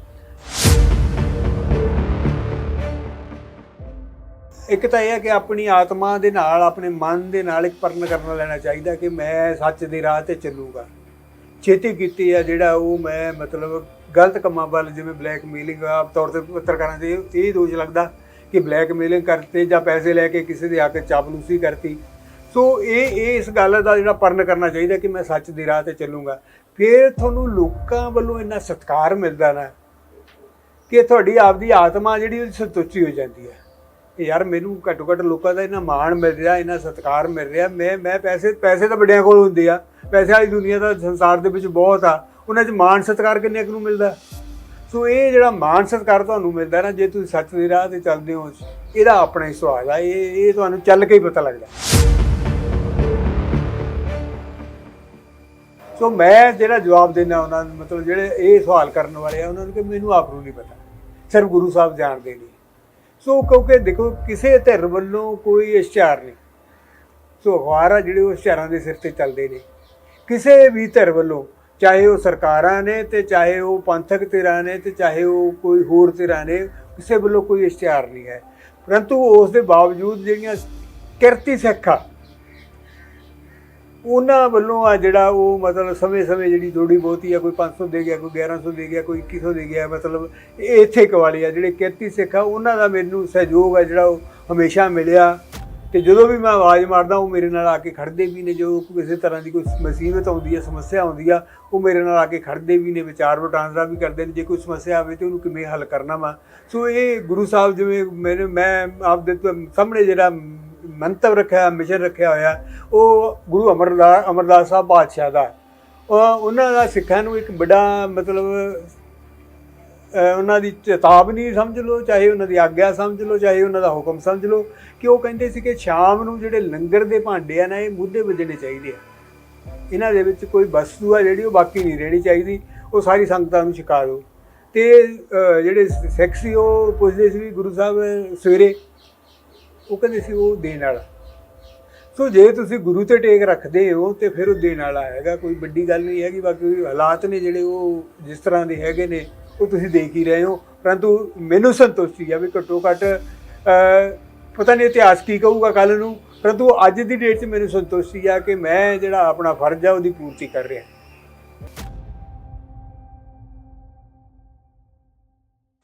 ਇੱਕ ਤਾਂ ਇਹ ਹੈ ਕਿ ਆਪਣੀ ਆਤਮਾ ਦੇ ਨਾਲ, ਆਪਣੇ ਮਨ ਦੇ ਨਾਲ ਇੱਕ ਪਰਨ ਕਰਨਾ ਲੈਣਾ ਚਾਹੀਦਾ ਕਿ ਮੈਂ ਸੱਚ ਦੇ ਰਾਹ 'ਤੇ ਚੱਲੂਗਾ। ਛੇਤੀ ਕੀਤੀ ਆ ਜਿਹੜਾ ਉਹ ਮੈਂ ਮਤਲਬ ਗਲਤ ਕੰਮਾਂ ਵੱਲ, ਜਿਵੇਂ ਬਲੈਕਮੇਲਿੰਗ ਆਮ ਤੌਰ 'ਤੇ ਪੱਤਰਕਾਰਾਂ 'ਤੇ ਇਹ ਦੋਸ਼ ਲੱਗਦਾ ਕਿ ਬਲੈਕਮੇਲਿੰਗ ਕਰਤੇ ਜਾਂ ਪੈਸੇ ਲੈ ਕੇ ਕਿਸੇ ਦੇ ਆ ਕੇ ਚਾਪਲੂਸੀ ਕਰਤੀ। ਸੋ ਇਹ ਇਸ ਗੱਲ ਦਾ ਜਿਹੜਾ ਪਰਨ ਕਰਨਾ ਚਾਹੀਦਾ ਕਿ ਮੈਂ ਸੱਚ ਦੇ ਰਾਹ 'ਤੇ ਚੱਲੂਗਾ। ਫਿਰ ਤੁਹਾਨੂੰ ਲੋਕਾਂ ਵੱਲੋਂ ਇੰਨਾ ਸਤਿਕਾਰ ਮਿਲਦਾ ਨਾ ਕਿ ਤੁਹਾਡੀ ਆਪਦੀ ਆਤਮਾ ਜਿਹੜੀ ਉਹ ਸੰਤੁਸ਼ਟੀ ਹੋ ਜਾਂਦੀ ਹੈ ਕਿ ਯਾਰ ਮੈਨੂੰ ਘੱਟੋ ਘੱਟ ਲੋਕਾਂ ਦਾ ਇੰਨਾ ਮਾਣ ਮਿਲ ਰਿਹਾ, ਇੰਨਾ ਸਤਿਕਾਰ ਮਿਲ ਰਿਹਾ। ਮੈਂ ਪੈਸੇ ਤਾਂ ਵੱਡਿਆਂ ਕੋਲ ਹੁੰਦੇ ਆ, ਪੈਸੇ ਵਾਲੀ ਦੁਨੀਆ ਦਾ ਸੰਸਾਰ ਦੇ ਵਿੱਚ ਬਹੁਤ ਆ, ਉਹਨਾਂ 'ਚ ਮਾਣ ਸਤਿਕਾਰ ਕਿੰਨੇ ਕੁ ਨੂੰ ਮਿਲਦਾ। ਸੋ ਇਹ ਜਿਹੜਾ ਮਾਣ ਸਤਿਕਾਰ ਤੁਹਾਨੂੰ ਮਿਲਦਾ ਨਾ ਜੇ ਤੁਸੀਂ ਸੱਚ ਦੇ ਰਾਹ 'ਤੇ ਚੱਲਦੇ ਹੋ, ਇਹਦਾ ਆਪਣਾ ਹੀ ਸੁਆਦ ਆ। ਇਹ ਤੁਹਾਨੂੰ ਚੱਲ ਕੇ ਹੀ ਪਤਾ ਲੱਗਦਾ। ਸੋ ਮੈਂ ਜਿਹੜਾ ਜਵਾਬ ਦਿੰਦਾ ਉਹਨਾਂ ਨੂੰ, ਮਤਲਬ ਜਿਹੜੇ ਇਹ ਸਵਾਲ ਕਰਨ ਵਾਲੇ ਆ ਉਹਨਾਂ ਨੂੰ, ਕਿ ਮੈਨੂੰ ਆਪ ਨੂੰ ਨਹੀਂ ਪਤਾ, ਸਿਰਫ ਗੁਰੂ ਸਾਹਿਬ ਜਾਣਦੇ ਨੇ। ਸੋ ਕਿਉਂਕਿ ਦੇਖੋ ਕਿਸੇ ਧਿਰ ਵੱਲੋਂ ਕੋਈ ਇਸ਼ਤਿਹਾਰ ਨਹੀਂ। ਸੋ ਅਖਬਾਰ ਆ ਜਿਹੜੇ ਉਹ ਇਸ਼ਤਿਹਾਰਾਂ ਦੇ ਸਿਰ 'ਤੇ ਚੱਲਦੇ ਨੇ। ਕਿਸੇ ਵੀ ਧਿਰ ਵੱਲੋਂ, ਚਾਹੇ ਉਹ ਸਰਕਾਰਾਂ ਨੇ ਤੇ ਚਾਹੇ ਉਹ ਪੰਥਕ ਧਿਰਾਂ ਨੇ ਤੇ ਚਾਹੇ ਉਹ ਕੋਈ ਹੋਰ ਧਿਰਾਂ ਨੇ, ਕਿਸੇ ਵੱਲੋਂ ਕੋਈ ਇਸ਼ਤਿਹਾਰ ਨਹੀਂ ਹੈ। ਪਰੰਤੂ ਉਸ ਦੇ ਬਾਵਜੂਦ ਜਿਹੜੀਆਂ ਕਿਰਤੀ ਸਿੱਖ ਆ ਉਹਨਾਂ ਵੱਲੋਂ ਆ ਜਿਹੜਾ ਉਹ ਮਤਲਬ ਸਮੇਂ ਜਿਹੜੀ ਥੋੜ੍ਹੀ ਬਹੁਤੀ ਆ, ਕੋਈ 500 ਦੇ ਗਿਆ, ਕੋਈ 1100 ਦੇ ਗਿਆ, ਕੋਈ 2100 ਦੇ ਗਿਆ, ਮਤਲਬ ਇੱਥੇ ਕਵਾਲੀ ਆ ਜਿਹੜੇ ਕਿਰਤੀ ਸਿੱਖ ਆ ਉਹਨਾਂ ਦਾ ਮੈਨੂੰ ਸਹਿਯੋਗ ਆ ਜਿਹੜਾ ਉਹ ਹਮੇਸ਼ਾ ਮਿਲਿਆ। ਤੇ ਜਦੋਂ ਵੀ ਮੈਂ ਆਵਾਜ਼ ਮਾਰਦਾ ਉਹ ਮੇਰੇ ਨਾਲ ਆ ਕੇ ਖੜ੍ਹਦੇ ਵੀ ਨੇ। ਜੋ ਕਿਸੇ ਤਰ੍ਹਾਂ ਦੀ ਕੋਈ ਮੁਸੀਬਤ ਆਉਂਦੀ ਹੈ, ਸਮੱਸਿਆ ਆਉਂਦੀ ਆ, ਉਹ ਮੇਰੇ ਨਾਲ ਆ ਕੇ ਖੜ੍ਹਦੇ ਵੀ ਨੇ, ਵਿਚਾਰ ਵਟਾਂਦਰਾ ਵੀ ਕਰਦੇ ਨੇ। ਜੇ ਕੋਈ ਸਮੱਸਿਆ ਆਵੇ ਤਾਂ ਉਹਨੂੰ ਕਿਵੇਂ ਹੱਲ ਕਰਨਾ ਵਾ। ਸੋ ਇਹ ਗੁਰੂ ਸਾਹਿਬ ਜਿਵੇਂ ਮੈਂ ਆਪਦੇ ਸਾਹਮਣੇ ਜਿਹੜਾ ਮੰਤਵ ਰੱਖਿਆ, ਮਿਸ਼ਨ ਰੱਖਿਆ ਹੋਇਆ, ਉਹ ਗੁਰੂ ਅਮਰਦਾਸ ਸਾਹਿਬ ਪਾਤਸ਼ਾਹ ਦਾ, ਉਹਨਾਂ ਦਾ ਸਿੱਖਾਂ ਨੂੰ ਇੱਕ ਬੜਾ ਮਤਲਬ ਉਹਨਾਂ ਦੀ ਚੇਤਾਵਨੀ ਸਮਝ ਲਓ, ਚਾਹੇ ਉਹਨਾਂ ਦੀ ਆਗਿਆ ਸਮਝ ਲਓ, ਚਾਹੇ ਉਹਨਾਂ ਦਾ ਹੁਕਮ ਸਮਝ ਲਓ, ਕਿ ਉਹ ਕਹਿੰਦੇ ਸੀ ਕਿ ਸ਼ਾਮ ਨੂੰ ਜਿਹੜੇ ਲੰਗਰ ਦੇ ਭਾਂਡੇ ਆ ਨਾ, ਇਹ ਮੁੱਧੇ ਵੱਜਣੇ ਚਾਹੀਦੇ ਆ। ਇਹਨਾਂ ਦੇ ਵਿੱਚ ਕੋਈ ਵਸਤੂ ਆ ਜਿਹੜੀ ਉਹ ਬਾਕੀ ਨਹੀਂ ਰਹਿਣੀ ਚਾਹੀਦੀ, ਉਹ ਸਾਰੀ ਸੰਗਤਾਂ ਨੂੰ ਛਕਾ ਦਿਓ। ਅਤੇ ਜਿਹੜੇ ਸਿੱਖ ਸੀ ਉਹ ਪੁੱਛਦੇ ਸੀ ਵੀ ਗੁਰੂ ਸਾਹਿਬ ਸਵੇਰੇ, ਉਹ ਕਹਿੰਦੇ ਸੀ ਉਹ ਦੇਣ ਵਾਲਾ। ਸੋ ਜੇ ਤੁਸੀਂ ਗੁਰੂ 'ਤੇ ਟੇਕ ਰੱਖਦੇ ਹੋ ਤਾਂ ਫਿਰ ਉਹ ਦੇਣ ਵਾਲਾ ਹੈਗਾ, ਕੋਈ ਵੱਡੀ ਗੱਲ ਨਹੀਂ ਹੈਗੀ। ਬਾਕੀ ਹਾਲਾਤ ਨੇ ਜਿਹੜੇ ਉਹ ਜਿਸ ਤਰ੍ਹਾਂ ਦੇ ਹੈਗੇ ਨੇ ਉਹ ਤੁਸੀਂ ਦੇਖ ਹੀ ਰਹੇ ਹੋ। ਪਰੰਤੂ ਮੈਨੂੰ ਸੰਤੁਸ਼ਟੀ ਆ ਵੀ ਘੱਟੋ ਘੱਟ, ਪਤਾ ਨਹੀਂ ਇਤਿਹਾਸ ਕੀ ਕਹੂਗਾ ਕੱਲ੍ਹ ਨੂੰ, ਪਰੰਤੂ ਅੱਜ ਦੀ ਡੇਟ 'ਚ ਮੈਨੂੰ ਸੰਤੁਸ਼ਟੀ ਆ ਕਿ ਮੈਂ ਜਿਹੜਾ ਆਪਣਾ ਫਰਜ਼ ਆ ਉਹਦੀ ਪੂਰਤੀ ਕਰ ਰਿਹਾ।